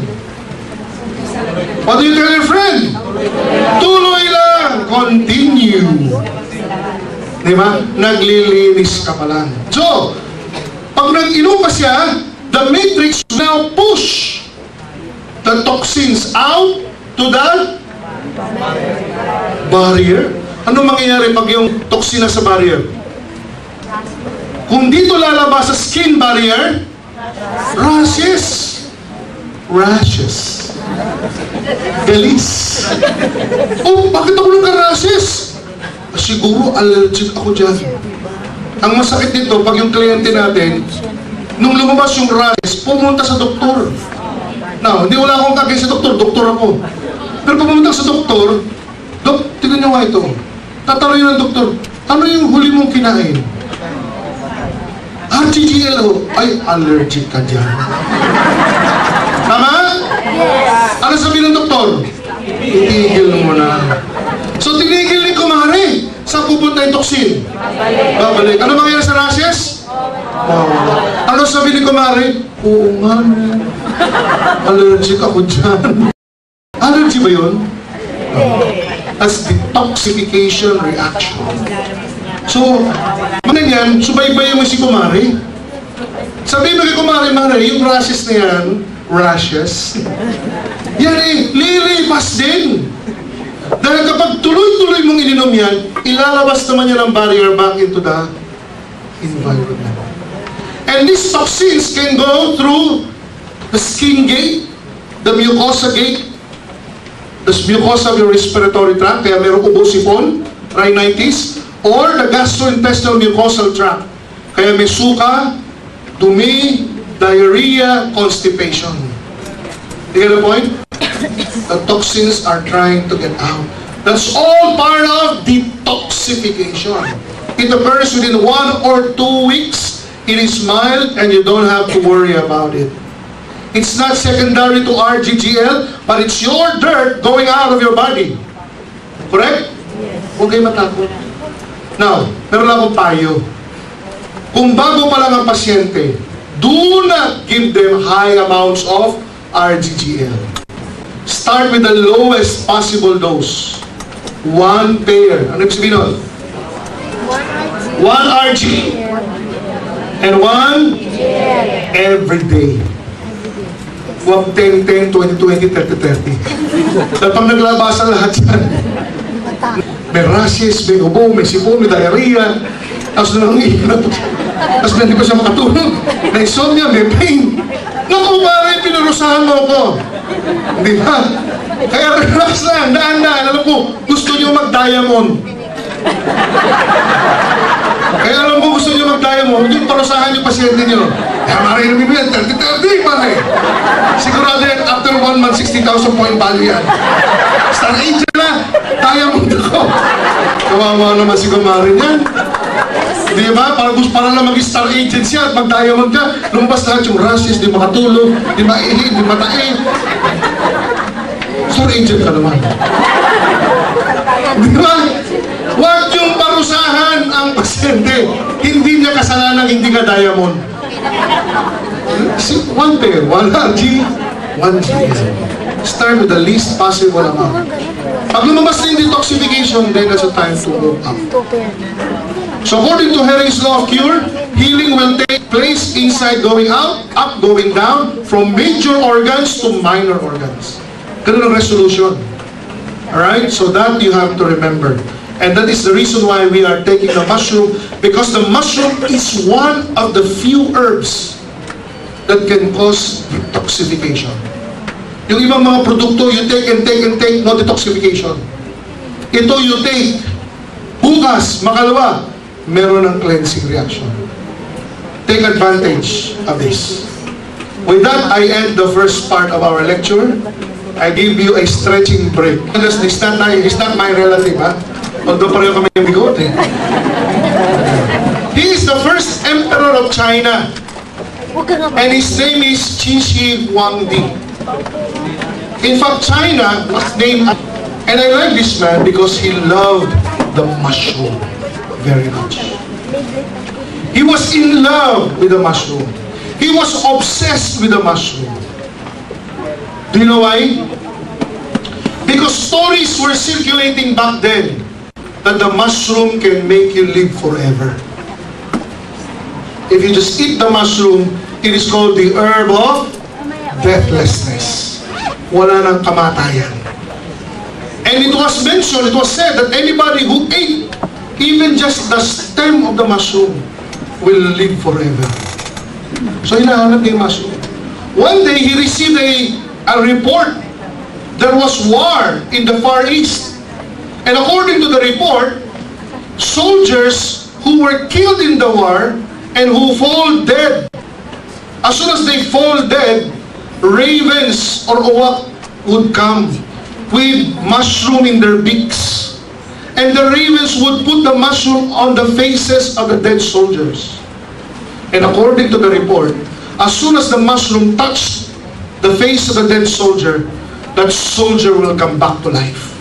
S1: What do you tell your friend? Tuloy lang. Continue. Diba? Naglilinis ka pa lang. So, pag nag-inom pa siya, the matrix now push the toxins out to the barrier. Ano mangyayari pag yung toxin na sa barrier? Kung dito lalabas sa skin barrier, rashes. Galis. Oh, bakit ako nagka-rashes? Siguro allergic ako dyan. Ang masakit dito, pag yung kliyente natin, nung lumabas yung rashes, pumunta sa doktor. Now, hindi wala akong kagay sa doktor ako. Pero pumunta sa doktor, Dok, tignan nyo nga ito. Tatanong yun ng doktor, ano yung huli mong kinain? RGGL, ay, allergic ka dyan. Tama? Yes. Ano sabihin ng doktor? Itigil mo na. So, tinigil ni kumare. Saan pupunta yung toxin? Babalik. Ano mangyayari sa rashes? Ano sabi ni kumare? Oo nga, allergic ako dyan. Allergy ba yun? As detoxification reaction. So, manan yan, subaybayan mo si kumare. Sabi mo kay kumare, mare, yung rashes na yan, rashes, yan lilipas din. Dahil kapag tuloy-tuloy mong ininom yan, ilalabas naman yan ang barrier back into the environment. And these toxins can go through the skin gate, the mucosa gate, the mucosa of your respiratory tract, kaya mayroong ubo-sipon, rhinitis, or the gastrointestinal mucosal tract, kaya may suka, dumi, diarrhea, constipation. You get the point? The toxins are trying to get out. That's all part of detoxification. It occurs within 1 or 2 weeks. It is mild and you don't have to worry about it. It's not secondary to RGGL, but it's your dirt going out of your body. Correct?
S2: Yes.
S1: Huwag kayo matakot. Now, meron lang akong payo. Kung bago pa lang ang pasyente, do not give them high amounts of RGGL. Start with the lowest possible dose. 1 pair. Ano ibig sabihin nun? 1 RG and 1 every day. Huwag 10, 10, 20, 20, 30, 30. Dahil pag naglabasan lahat yan, may rashes, may ubo, may sipon, may diarrhea, tapos nangangihinap, tapos hindi pa siya makatulog, may insomnia, may pain. Naku, pare, pinurusahan mo ko. Di ba? Kaya relax lang, daan-daan. Alam ko, gusto niyo mag-diamond. Kaya alam ko, gusto niyo mag-diamond, yung parusahan yung pasyente niyo. Kaya maray namin yan, 30-30, pare. Sigurado yan, after 1 month, 60,000 point value yan. Star Angel na, diamond ako. Kawawa naman si Kumarin yan. Di ba? Para lang mag-star agent siya at mag-diamond ka, lumabas lahat yung rashes, di makatulog, di maihi, di matae. Star agent ka naman. Di ba? Huwag yung parusahan ang pasyente. Hindi niya kasalanan, hindi ka diamond. 1 pair, 1 RG, 1 GL. Start with the least possible amount. Pag lumabas na yung detoxification, then that's the time to move up. So according to Hering's law of cure, healing will take place inside going out, up going down, from major organs to minor organs. Ganun ang resolution. Alright? So that you have to remember. And that is the reason why we are taking the mushroom, because the mushroom is one of the few herbs that can cause detoxification. Yung ibang mga produkto, you take and take and take, no detoxification. Ito you take, bukas, makalawa, meron ng cleansing reaction. Take advantage of this. With that, I end the first part of our lecture. I give you a stretching break. He's not my relative, ha? Although pareho kami yung bigot, eh. He is the first emperor of China. And his name is Qin Shi Huangdi. In fact, China was named, and I like this man because he loved the mushroom very much. He was in love with the mushroom. He was obsessed with the mushroom. Do you know why? Because stories were circulating back then that the mushroom can make you live forever. If you just eat the mushroom, it is called the herb of deathlessness. Wala ng kamatayan. And it was mentioned, it was said that anybody who ate even just the stem of the mushroom will live forever. So hinahanap niya yung mushroom. One day, he received a report. There was war in the Far East. And according to the report, soldiers who were killed in the war and who fall dead, as soon as they fall dead, ravens or uwak would come with mushroom in their beaks. And the ravens would put the mushroom on the faces of the dead soldiers. And according to the report, as soon as the mushroom touched the face of the dead soldier, that soldier will come back to life.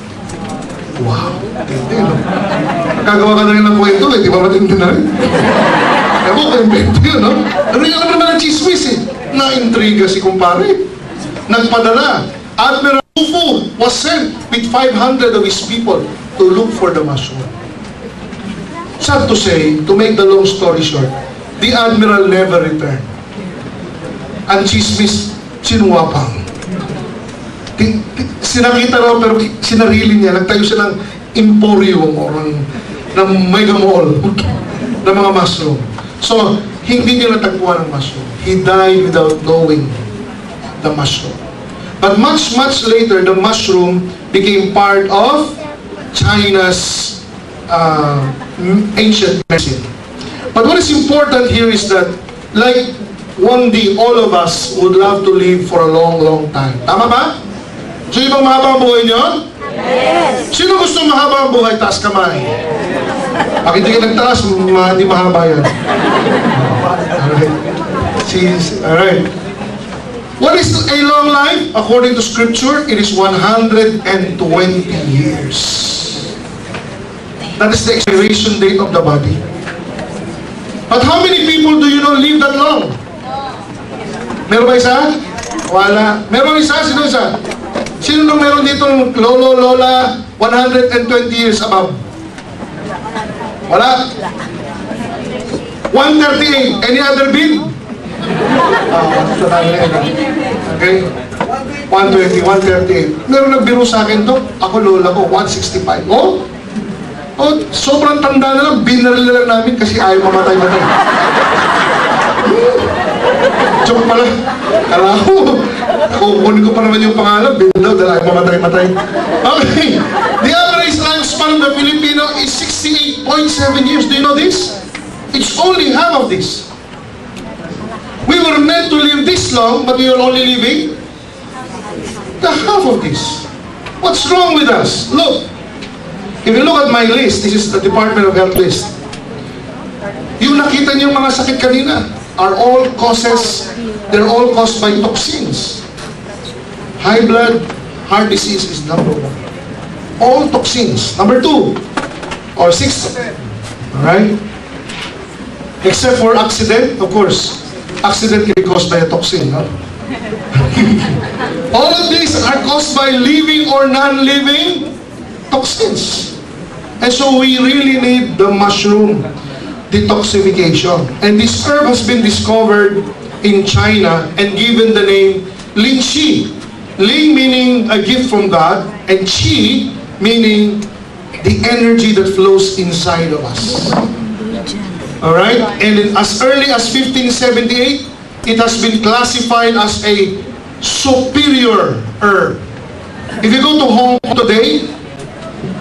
S1: Wow, tindi, no? Kagawa ka na rin ng kwento, eh, di ba matindi na rin? Ewan ko, invento yun, no? Narinig ka naman ng chismis, eh. Na-intriga si kumpare. Nagpadala. Admiral Fu was sent with 500 of his people to look for the mushroom. Sad to say, to make the long story short, the Admiral never returned. Ang chismis, sinuwapang. Sinakita raw pero sinarili niya, nagtayo siya ng emporium o ng mega mall ng mga mushroom. So, hindi niya natagpuan ng mushroom. He died without knowing the mushroom. But much later, the mushroom became part of China's ancient medicine. But what is important here is that, like one day, all of us would love to live for a long time. Tama ba? So, ibang mahaba ang buhay niyo? Yes! Sino gusto mahaba ang buhay? Taas kamay. Pag hindi ka nagtaas, di mahaba yan. Alright. Alright. What is a long life? According to Scripture, it is 120 years. That is the expiration date of the body. But how many people do you know live that long? Meron ba isa? Wala. Meron isa? Sino isa? Sino nung meron dito lolo, lola, 120 years above? Wala. 138. Any other bid? Okay. 120, 138. Meron nagbiro sa akin to. Ako lola ko, 165. Oh, sobrang tanda na lang. Binaril na lang namin kasi ayaw mamatay-matay. Joke pala. Kala ko, kukunin ko pa naman yung pangalan. Bindaw dahil ayaw mamatay-matay. Okay. The average lifespan of the Filipino is 68.7 years. Do you know this? It's only half of this. We were meant to live this long, but we are only living the half of this. What's wrong with us? Look. If you look at my list, this is the Department of Health list. Yung nakita niyo mga sakit kanina are all causes, they're all caused by toxins. High blood, heart disease is number 1. All toxins. Number 2 or 6. Alright? Except for accident, of course. Accident can be caused by a toxin. No? All of these are caused by living or non-living toxins. And so we really need the mushroom detoxification. And this herb has been discovered in China and given the name Lin Qi. Ling meaning a gift from God, and Qi meaning the energy that flows inside of us. Alright? And as early as 1578, it has been classified as a superior herb. If you go to Hong Kong today,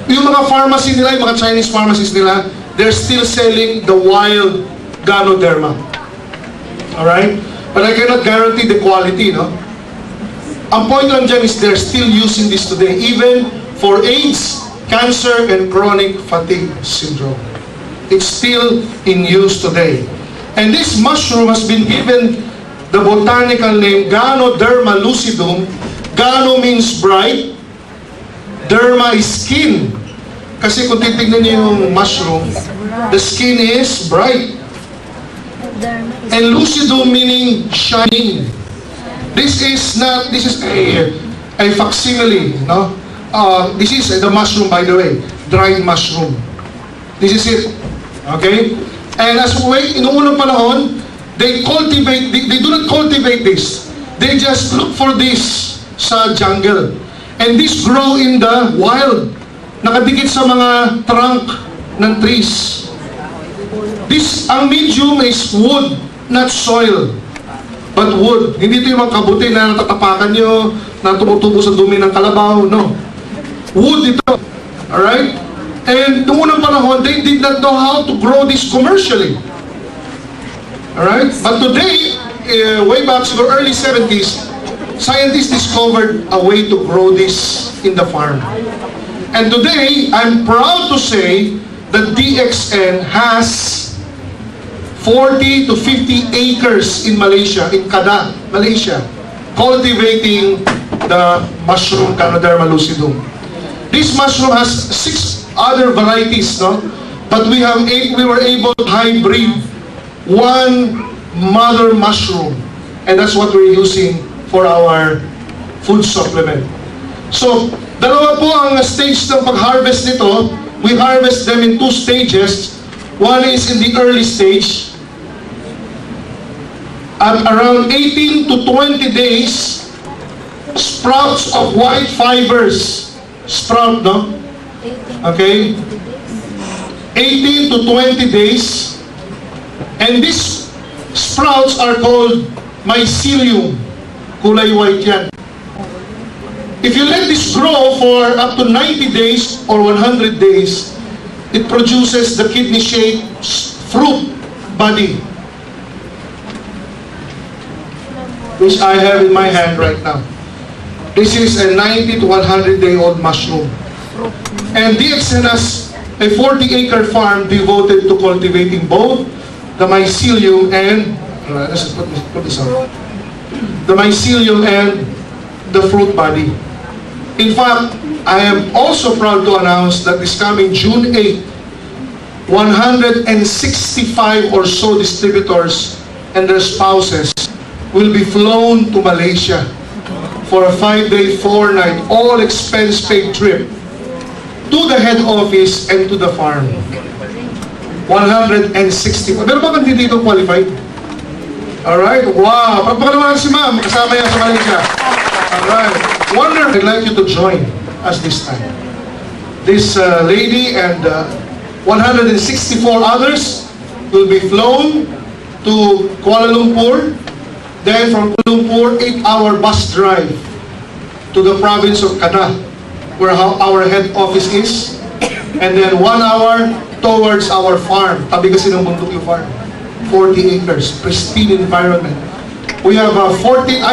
S1: yung mga pharmacy nila, yung mga Chinese pharmacies nila, they're still selling the wild Ganoderma. Alright? But I cannot guarantee the quality, no? Ang point lang dyan is they're still using this today, even for AIDS, cancer, and chronic fatigue syndrome. It's still in use today. And this mushroom has been given the botanical name Ganoderma lucidum. Gano means bright. Derma is skin. Kasi kung titignan niyo yung mushroom, the skin is bright. And lucidum meaning shining. This is a facsimile, no? This is the mushroom, by the way, dried mushroom. This is it. Okay? And as we, in unang panahon, they do not cultivate this. They just look for this sa jungle. And this grow in the wild. Nakadikit sa mga trunk ng trees. This, ang medium is wood, not soil, but wood. Hindi ito yung mga kabuti na natatapakan nyo, na tumutubo sa dumi ng kalabaw, no. Wood ito. Alright? And noong unang panahon, they did not know how to grow this commercially. Alright? But today, way back to the early 70s, scientists discovered a way to grow this in the farm. And today, I'm proud to say that DXN has 40 to 50 acres in Malaysia, in Kedah, Malaysia, cultivating the mushroom Ganoderma lucidum. This mushroom has 6 other varieties, no? But we were able to hybrid one mother mushroom, and that's what we're using for our food supplement. So, dalawa po ang stage ng pag-harvest nito. We harvest them in 2 stages. One is in the early stage. At around 18 to 20 days, sprouts of white fibers sprout, no? Okay? 18 to 20 days. And these sprouts are called mycelium. Kulay white yan. If you let this grow for up to 90 days or 100 days, it produces the kidney-shaped fruit body, which I have in my hand right now. This is a 90 to 100-day-old mushroom. And DXN has a 40-acre farm devoted to cultivating both the mycelium and let's put this on. The mycelium and the fruit body. In fact, I am also proud to announce that this coming June 8, 165 or so distributors and their spouses will be flown to Malaysia for a 5-day, 4-night, all-expense-paid trip to the head office and to the farm. 160. Pero bakit hindi dito qualified? Alright? Wow! Pagpakalaman si ma'am, kasama yan sa Malaysia. Alright. Wonder, I'd like you to join us this time. This lady and 164 others will be flown to Kuala Lumpur. Then from Kuala Lumpur, 8-hour bus drive to the province of Kedah, where our head office is. And then 1 hour towards our farm. Tabi kasi ng bundok yung farm. 40 acres, pristine environment. We have a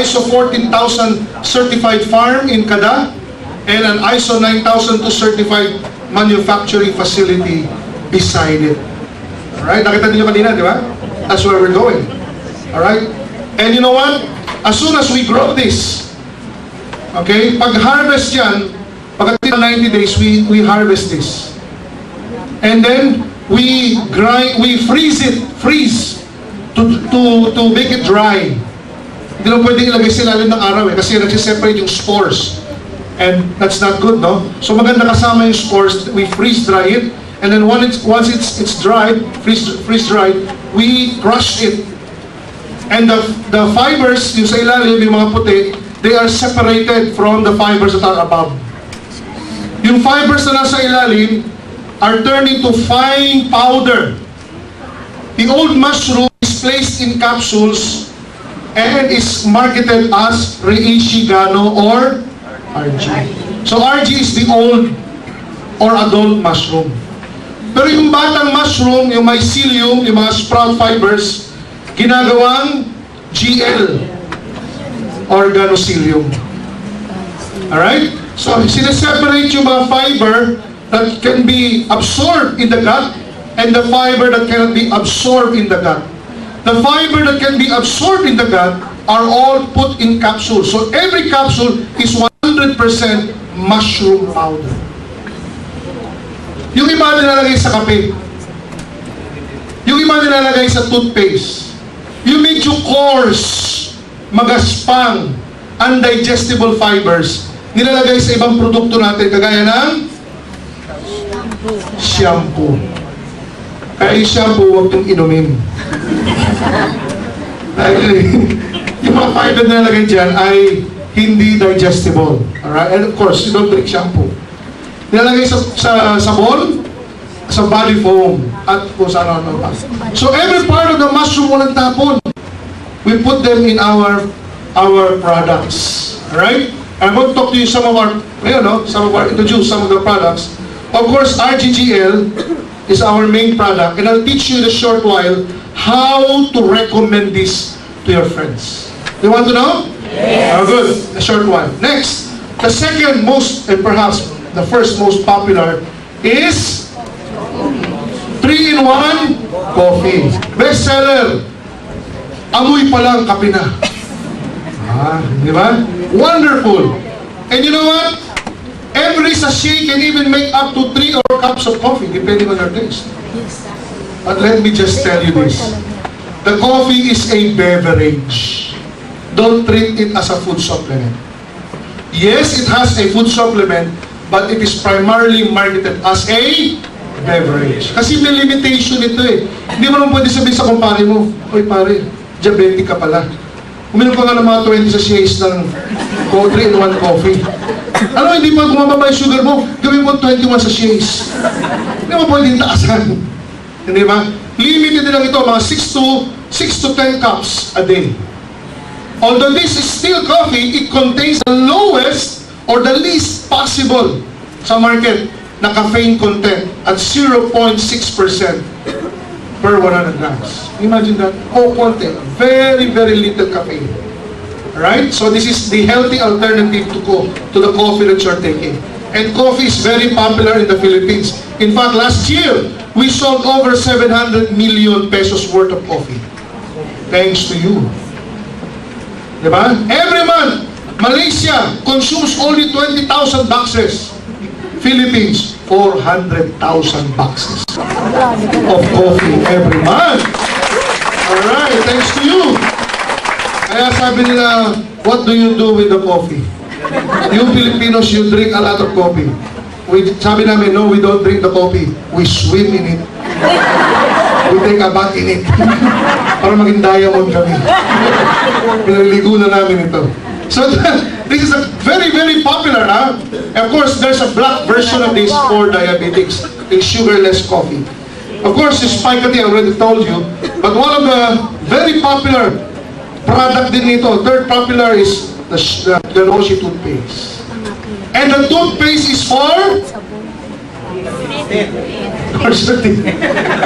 S1: ISO 14,000 certified farm in Kedah and an ISO 9002 certified manufacturing facility beside it. Alright, nakita niyo kanina, di ba? That's where we're going. Alright? And you know what? As soon as we grow this, okay, pag-harvest yan, pagdating ng 90 days, we harvest this. And then, we freeze to make it dry. Hindi lang pwedeng ilagay sa ilalim ng araw kasi nagsiseparate yung spores. And that's not good, no? So maganda kasama yung spores, we freeze dry it, and then once it's dried, freeze dried, we crush it. And the fibers, yung sa ilalim, yung mga puti, they are separated from the fibers that are above. Yung fibers na nasa ilalim are turned into fine powder. The old mushroom is placed in capsules and is marketed as Reishi Gano or RG. So RG is the old or adult mushroom. Pero yung batang mushroom, yung mycelium, yung mga sprout fibers, ginagawang GL or Ganocilium. Alright? So, sineseparate yung mga fiber that can be absorbed in the gut and the fiber that cannot be absorbed in the gut. The fiber that can be absorbed in the gut are all put in capsules. So, every capsule is 100% mushroom powder. Yung iba nilalagay sa kape. Yung iba nilalagay sa toothpaste. Yung medyo coarse, magaspang, undigestible fibers, nilalagay sa ibang produkto natin, kagaya ng shampoo. Kaya yung shampoo, huwag itong inumin. Yung mga fiber na nilalagay dyan ay hindi digestible. Alright? And of course, you don't drink shampoo. Nilalagay sa sabon, sa body foam, at kung saan ano pa. So every part of the mushroom walang tapon. We put them in our products. Alright? I'm going to talk to you some of our introduce some of the products. Of course, RGGL is our main product, and I'll teach you in a short while how to recommend this to your friends. You want to know? Yes. Good. A short one. Next, the second most, and perhaps the first most popular is 3-in-1 coffee. Bestseller. Amoy pa lang, kape na. Di ba? Wonderful. And you know what? Every sachet can even make up to 3 or cups of coffee, depending on your taste. But let me just tell you this. The coffee is a beverage. Don't treat it as a food supplement. Yes, it has a food supplement, but it is primarily marketed as a beverage. Kasi may limitation ito eh. Hindi mo naman pwede sabihin sa kumpare mo, oy pare, diabetic ka pala. Uminom ka nga ng mga 20 sachets ng 3-in-1 coffee. Ano, hindi pa bumababa yung sugar mo, gawin mo 21 sachets. Hindi mo pwede taasan. Hindi ba? Limited din lang ito, mga 6 to 10 cups a day. Although this is still coffee, it contains the lowest or the least possible sa market na caffeine content at 0.6% per 100 grams. Imagine that. Oh, konti. Very, very little caffeine. Alright? So this is the healthy alternative to the coffee that you're taking. And coffee is very popular in the Philippines. In fact, last year, we sold over 700 million pesos worth of coffee. Thanks to you. Diba? Every month, Malaysia consumes only 20,000 boxes. Philippines, 400,000 boxes of coffee every month. Alright, thanks to you. Kaya sabi nila, what do you do with the coffee? You Filipinos, you drink a lot of coffee. Sabi namin, no, we don't drink the coffee. We swim in it. We take a bath in it. Para maging diamond kami. Pinaligo na namin ito. So, this is a very, very popular, huh? Of course, there's a black version of this for diabetics, a sugarless coffee. Of course, the spike tea, I already told you, but one of the very popular product din nito, third popular is the Ganoshi toothpaste. And the toothpaste is for?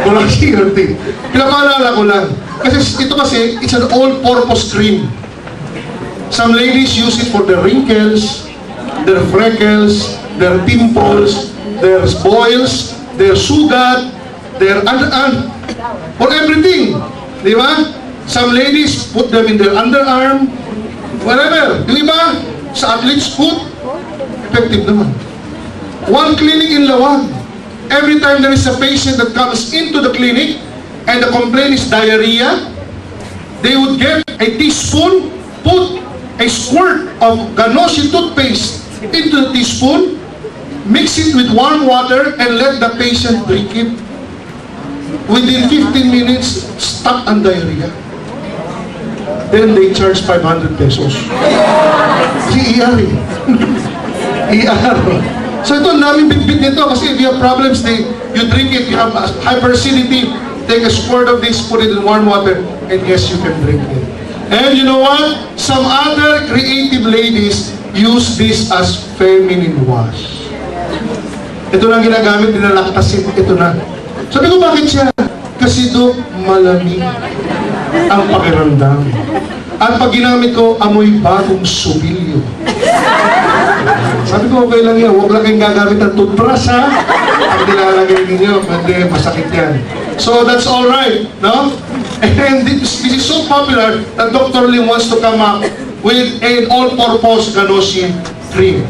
S1: Walang CRT. Pinapaalala ko lang. Kasi, it's an all-purpose cream. Some ladies use it for their wrinkles, their freckles, their pimples, their boils, their sugat, their for everything. Di ba? Some ladies put them in their underarm, whatever. Di ba? Sa athlete's foot, effective naman. One clinic in Lawag. Every time there is a patient that comes into the clinic and the complaint is diarrhea, they would get a teaspoon, put a squirt of Ganoshi toothpaste into the teaspoon, mix it with warm water, and let the patient drink it. Within 15 minutes, stop ang diarrhea. Then they charge 500 pesos. Kasi ER eh. ER. So ito, namin bit-bit nito kasi if you have problems, you drink it, you have hyperacidity, take a squirt of this, put it in warm water, and yes, you can drink it. And you know what? Some other creative ladies use this as feminine wash. Ito lang ginagamit, dinalaktasin, ito na. Sabi ko, bakit siya? Kasi do, malamig ang pakiramdam. At pag ginamit ko, amoy bagong subilyo. Sabi ko, okay lang yan. Huwag lang kayong gagamit ng toothbrush, ha? Pag nilalagay ninyo, hindi, masakit yan. So, that's all right, no? And this is so popular that Dr. Lim wants to come up with an all-purpose Ganoshi cream.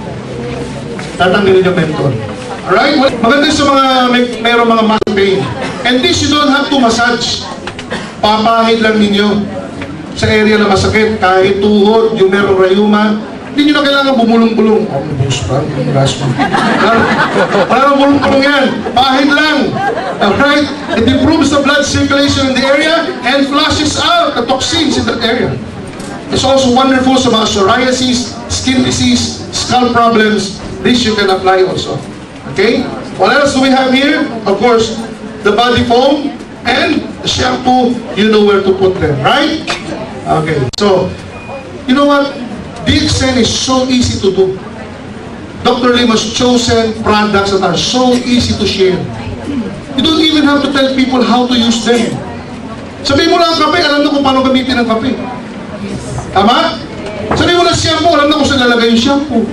S1: Tatanggalin yung menthol. Alright? Maganda sa mga mayroong mga muscle pain. And this, you don't have to massage. Papahid lang ninyo sa area na masakit, kahit tuhod, yung merong rayuma, hindi nyo na kailangan bumulong-bulong. Oh, bus pa, gas mo. Parang bulong-bulong yan. Pahid lang. Alright? It improves the blood circulation in the area and flushes out the toxins in that area. It's also wonderful sa mga psoriasis, skin disease, scalp problems. This you can apply also. Okay? What else do we have here? Of course, the body foam and the shampoo, you know where to put them, right? Okay, so, you know what? DXN is so easy to do. Dr. Lim has chosen products that are so easy to share. You don't even have to tell people how to use them. Sabihin mo lang ang kape, alam na kung paano gamitin ang kape. Tama? Sabihin mo lang shampoo, alam na kung saan lalagay yung shampoo.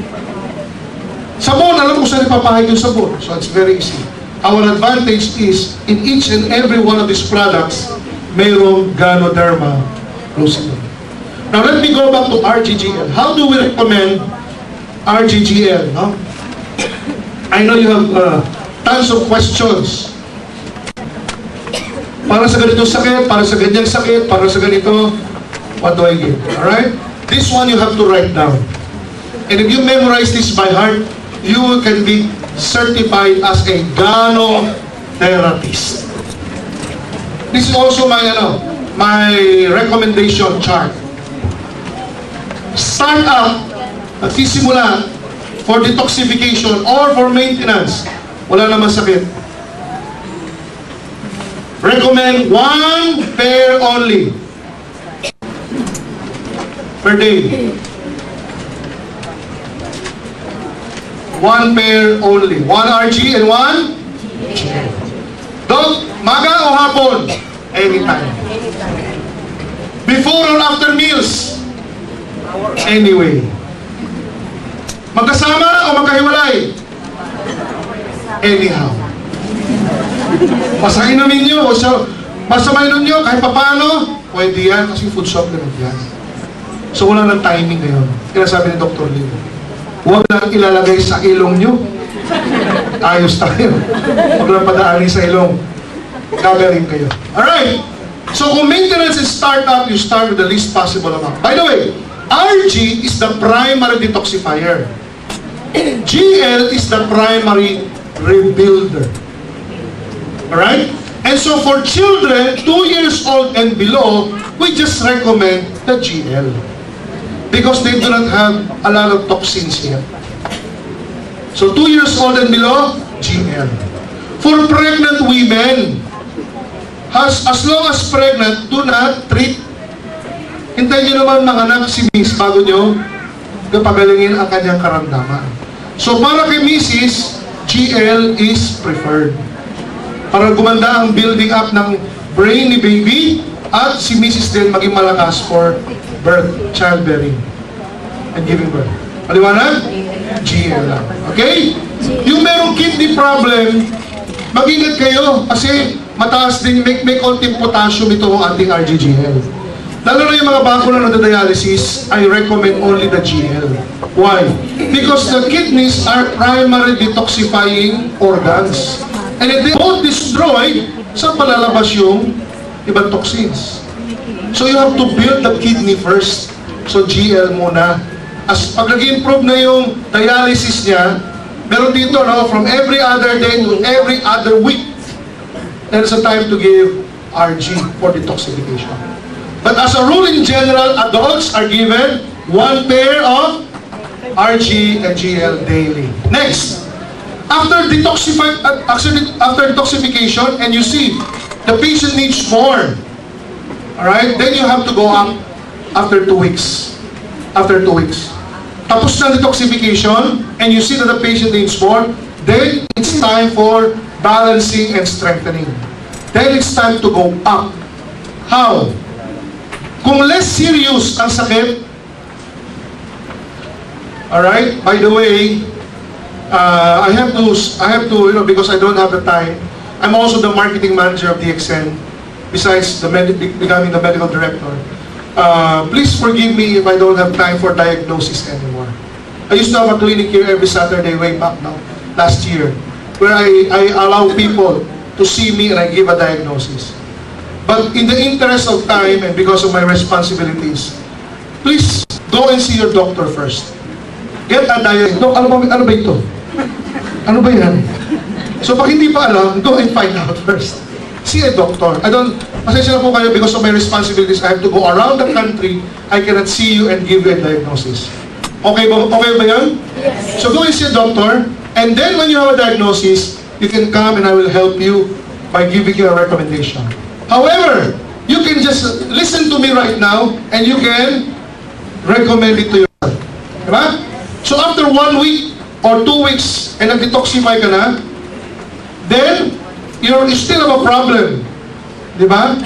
S1: Sabon, alam mo kung saan ipapahid yung sabon. So it's very easy. Our advantage is, in each and every one of these products, mayroong Ganoderma Lucidum. Now let me go back to RGGL. How do we recommend RGGL? No? I know you have tons of questions. Para sa ganitong sakit, para sa ganyang sakit, para sa ganito, what do I give? Alright? This one you have to write down. And if you memorize this by heart, you can be certified as a Gano-therapist. This is also my recommendation chart. Start up, nagsisimula for detoxification or for maintenance. Wala naman sakit. Recommend 1 pair only per day. 1 pair only. 1 RG and 1 Dog, maga o hapon? Anytime. Before or after meals? Anyway. Magkasama o magkahiwalay? anyhow. Basta inumin nyo, basta mainom nyo, kahit papano, pwede yan, kasi food supplement yan. So wala ng timing ngayon. Kaya sabi ni Dr. Lee, huwag lang ilalagay sa ilong nyo. Ayos tayo. Huwag lang padaali sa ilong. Gagaling kayo. Alright. So kung maintenance is startup, you start with the least possible amount. By the way, RG is the primary detoxifier. GL is the primary rebuilder. Alright? And so for children, 2 years old and below, we just recommend the GL. Because they do not have a lot of toxins here. So 2 years old and below, GL. For pregnant women, as long as pregnant, do not treat. Hintayin nyo naman mga anak si Miss bago nyo pagalingin ang kanyang karamdaman. So para kay Mrs., GL is preferred. Para gumanda ang building up ng brain ni baby at si Mrs. din maging malakas for birth, childbearing, and giving birth. Paliwanag? GL lang. Okay? Yung merong kidney problem, mag-ingat kayo kasi mataas din, may konting potassium ito ang ating RGGL. Lalo na yung mga bago na nagda-dialysis, I recommend only the GL. Why? Because the kidneys are primary detoxifying organs. And if they don't destroy, saan palalabas yung ibang toxins? So you have to build the kidney first. So GL muna. As pag nag-improve na yung dialysis niya, meron dito, no, from every other day to every other week, there's a time to give RG for detoxification. But as a rule in general, adults are given 1 pair of RG and GL daily. Next, after detoxification, and you see the patient needs more, all right, then you have to go up after 2 weeks. After 2 weeks. Tapos na detoxification, and you see that the patient needs more, then it's time for balancing and strengthening. Then it's time to go up. How? Kung less serious ang sakit, alright, by the way, I have to, you know, because I don't have the time, I'm also the marketing manager of DXN, besides becoming the medical director. Please forgive me if I don't have time for diagnosis anymore. I used to have a clinic here every Saturday way back now, last year, where I allow people to see me and I give a diagnosis. But in the interest of time and because of my responsibilities, please go and see your doctor first. Get a diagnosis. No, ano ba ito? Ano ba yan? So pag hindi pa alam, go and find out first. See a doctor. Pasensya na po kayo because of my responsibilities. I have to go around the country. I cannot see you and give you a diagnosis. Okay ba yan? Yes. So go and see a doctor. And then when you have a diagnosis, you can come and I will help you by giving you a recommendation. However, you can just listen to me right now and you can recommend it to yourself. Diba? So after 1 week or 2 weeks and nag-detoxify ka na, then you still have a problem. Diba?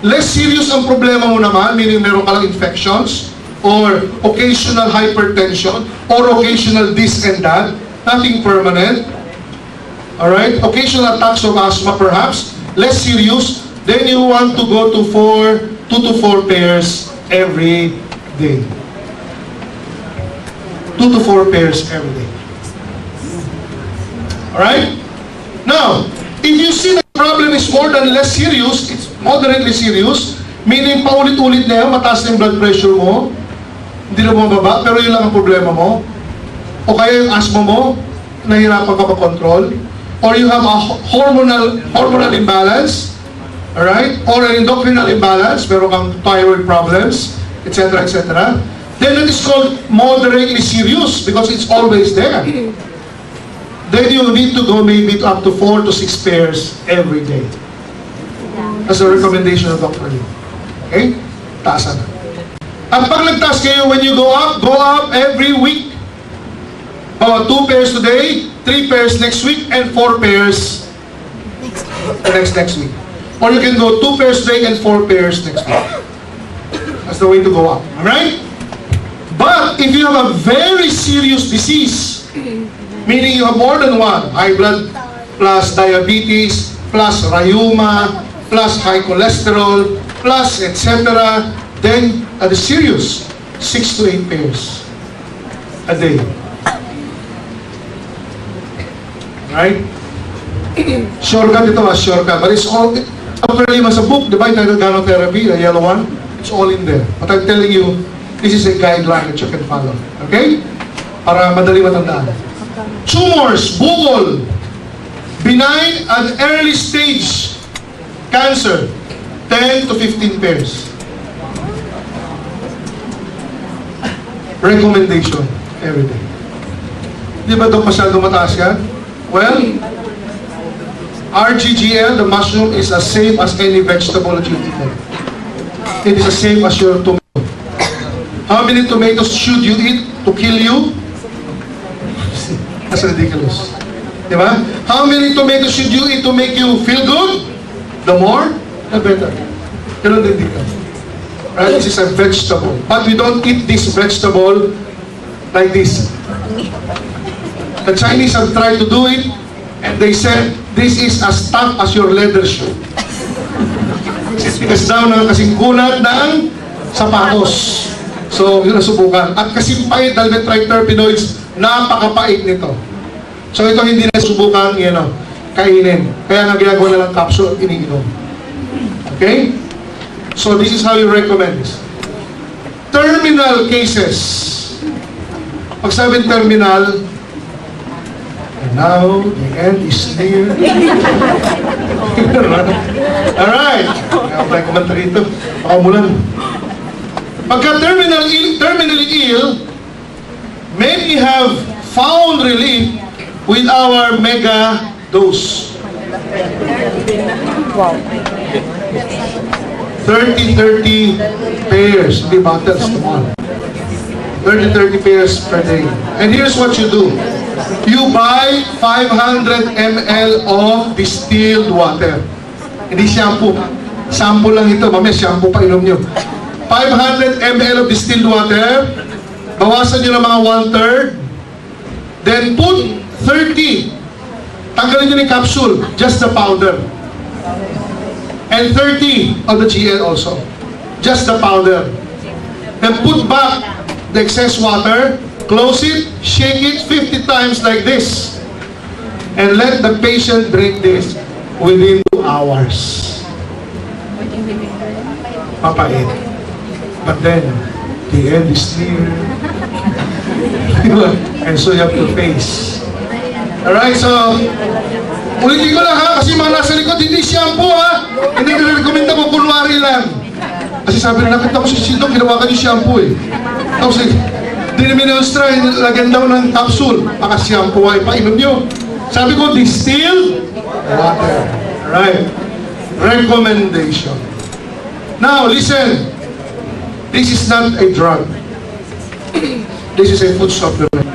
S1: Less serious ang problema mo naman, meaning meron ka lang infections or occasional hypertension or occasional this and that, nothing permanent. Alright? Occasional attacks of asthma perhaps, less serious. Then you want to go to 2 to 4 pairs every day. 2 to 4 pairs every day. Alright? Now, if you see the problem is more than less serious, it's moderately serious, meaning paulit-ulit na yun, mataas na yung blood pressure mo, hindi na bumababa, pero yun lang ang problema mo, o kaya yung asthma mo, nahihirapan ka pa-control, or you have a hormonal imbalance, alright? Or an endocrinal imbalance, meron kang thyroid problems, etc., etc. Then it is called moderately serious because it's always there. Then you need to go maybe up to 4 to 6 pairs every day. That's a recommendation of Dr. Lee. Okay? Taasan na. At pag nagtaas kayo, when you go up every week. 2 pairs today, 3 pairs next week, and 4 pairs next week. Or you can go 2 pairs today and 4 pairs next week. That's the way to go up. Alright? But if you have a very serious disease, Meaning you have more than one. High blood plus diabetes, plus rheuma, plus high cholesterol, plus etc. Then, at the serious, 6 to 8 pairs a day. Right? Shortcut ito, shortcut. But it's all, apparently, mas a book, the Vital Therapy, the yellow one, it's all in there. But I'm telling you, this is a guideline that you can follow. Okay? Para madali matandaan. Tumors, bukol, benign and early stage cancer, 10 to 15 pairs. Recommendation every day. Di ba ito masyadong mataas yan? Well, RGGL, the mushroom, is as safe as any vegetable that you eat. It is as safe as your tomato. How many tomatoes should you eat to kill you? That's ridiculous. Di ba? How many tomatoes should you eat to make you feel good? The more, the better. Ganun din dito. Right? This is a vegetable. But we don't eat this vegetable like this. The Chinese have tried to do it, and they said, this is as tough as your leather shoe. Kasi daw na kasing kunat ng sapatos. So, yun ang subukan. At kasing pait dahil may triterpenoids, napakapait nito. So, ito hindi na subukan, kainin. Kaya nga ginagawa na lang capsule, iniinom. Okay? So, this is how you recommend this. Terminal cases. Pag sabing terminal, and now, the end is near. Alright. May commentary ito. Pakamulan. Pagka terminally ill, many have found relief with our mega dose. 30 pairs, hindi bottles, come on. 30 pairs per day. And here's what you do. You buy 500 ml of distilled water. Hindi shampoo. Sample lang ito, mamaya shampoo pa inom nyo. 500 ml of distilled water. Bawasan nyo ng mga 1/3. Then put 30. Tanggalin nyo yung capsule, just the powder. And 30 of the GL also. Just the powder. Then put back the excess water, close it, shake it 50 times like this. And let the patient drink this within 2 hours. Papait. But then, the end is near. And so you have to face. Alright, so, ulitin ko lang ha, kasi mga nasa likod, hindi shampoo ha. Hindi ko na-recommenda mo, kunwari lang. Kasi sabi na, nakita ko si Sidong, ginawa ka yung shampoo eh. Tapos diniminonstra, lagyan daw ng capsule. Baka shampoo ay painom nyo. Sabi ko, distilled water. Alright. Recommendation. Now, listen. This is not a drug. This is a food supplement.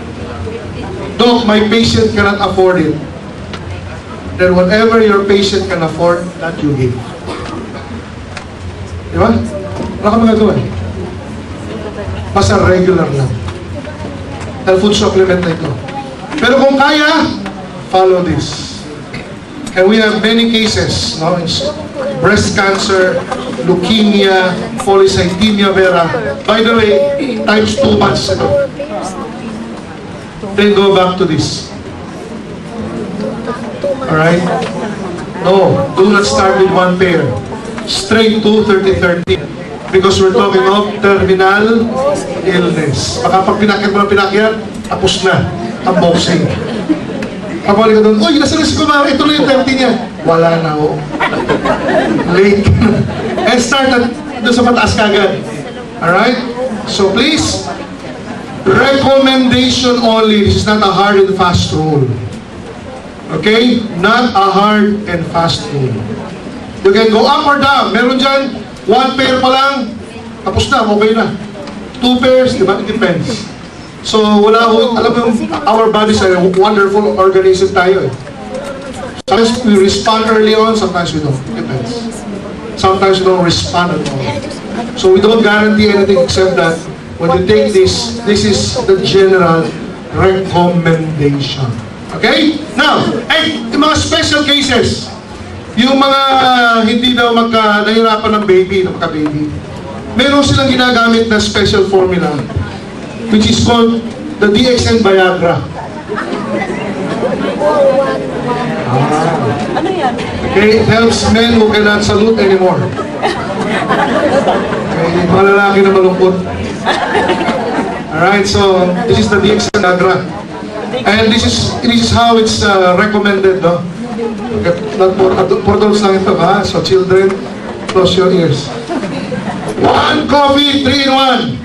S1: Doc, my patient cannot afford it. Then whatever your patient can afford, that you give. Di ba? Wala ka magagawa. Basta regular lang. Dahil food supplement na ito. Pero kung kaya, follow this. And we have many cases, no? It's breast cancer, leukemia, polycythemia vera. By the way, times 2 months ito. Then go back to this. Alright? No, do not start with 1 pair. Straight to 30-30. Because we're talking of terminal illness. Baka pag pinakyat mo ng pinakyat, tapos na ang boxing. Kapag ka doon, uy, nasa na si Kumari, ito na yung 30 niya. Wala na ho. Late. And start at doon sa mataas kagad. Alright? So please, recommendation only. This is not a hard and fast rule. Okay? Not a hard and fast rule. You can go up or down. Meron dyan, 1 pair pa lang, tapos na, okay na. 2 pairs, diba? It depends. So, wala ho, alam mo, our bodies are a wonderful organism tayo eh. Sometimes we respond early on, sometimes we don't. It depends. Sometimes we don't respond at all. So, we don't guarantee anything except that when you take this, this is the general recommendation. Okay? Now, yung mga special cases, yung mga hindi daw nahirapan ng baby, ng baby, meron silang ginagamit na special formula, which is called the DXN Viagra.
S2: Ano yan?
S1: Okay, it helps men who cannot salute anymore. Okay, mga lalaki na malungkot. Alright, so this is the DXN Viagra. And this is how it's recommended, no? Okay, not for adults lang ito, ha? So children, close your ears. 1 coffee, 3 in 1.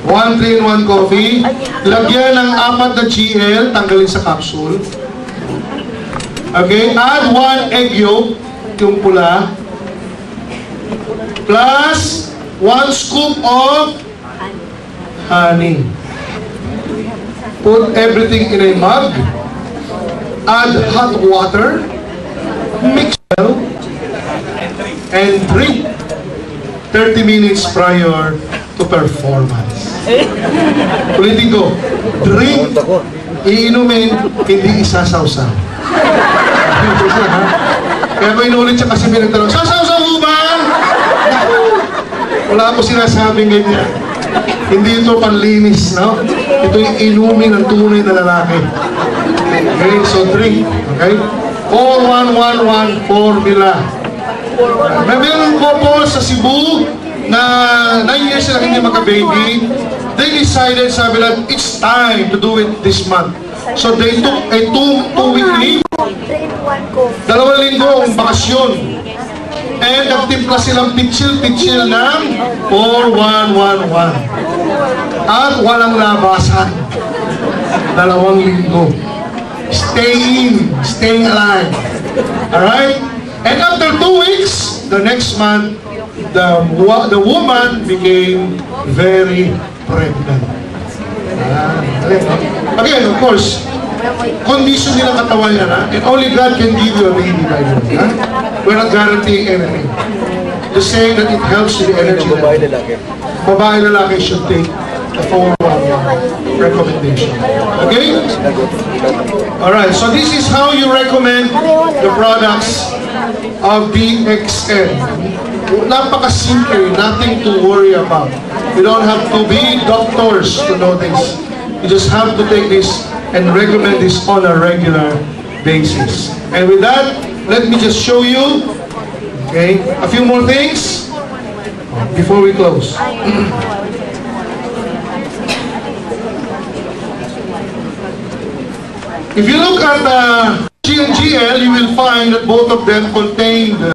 S1: 1 3-in-1 coffee. Lagyan ng 4 na GL, tanggalin sa capsule. Okay, add 1 egg yolk, yung pula. Plus 1 scoop of honey. Put everything in a mug. Add hot water. Mix well. And drink 30 minutes prior to performance. Ulitin ko, drink, iinumin, hindi isasawsaw. Kaya ko inulit siya kasi pinagtanong, sasawsaw mo ba? Wala ko sinasabing ganyan. Hindi ito panlinis, no? Ito yung inumin ng tunay na lalaki. Okay, so drink, okay? 4-1-1-1 formula. Mayroong couple sa Cebu na 9 years sila hindi maka-baby. They decided, sabi lang, it's time to do it this month. So they took a 2-week leave. 2 linggo ang bakasyon. And nagtimpla silang pitsil-pitsil ng 4-1-1-1. At walang labasan. 2 linggo. Staying alive. Alright? And after 2 weeks, the next month, the woman became very pregnant. Again, of course, condition nilang katawan yan, ha? And only God can give you a baby by the way. We're not guaranteeing anything. Just saying that it helps with the energy level. Babae lalaki should take the 4-1-1 recommendation. Okay? Alright, so this is how you recommend the products of DXN. Napaka-simple, nothing to worry about. You don't have to be doctors to know this. You just have to take this and recommend this on a regular basis. And with that, let me just show you, okay, a few more things before we close. If you look at G and GL, you will find that both of them contain the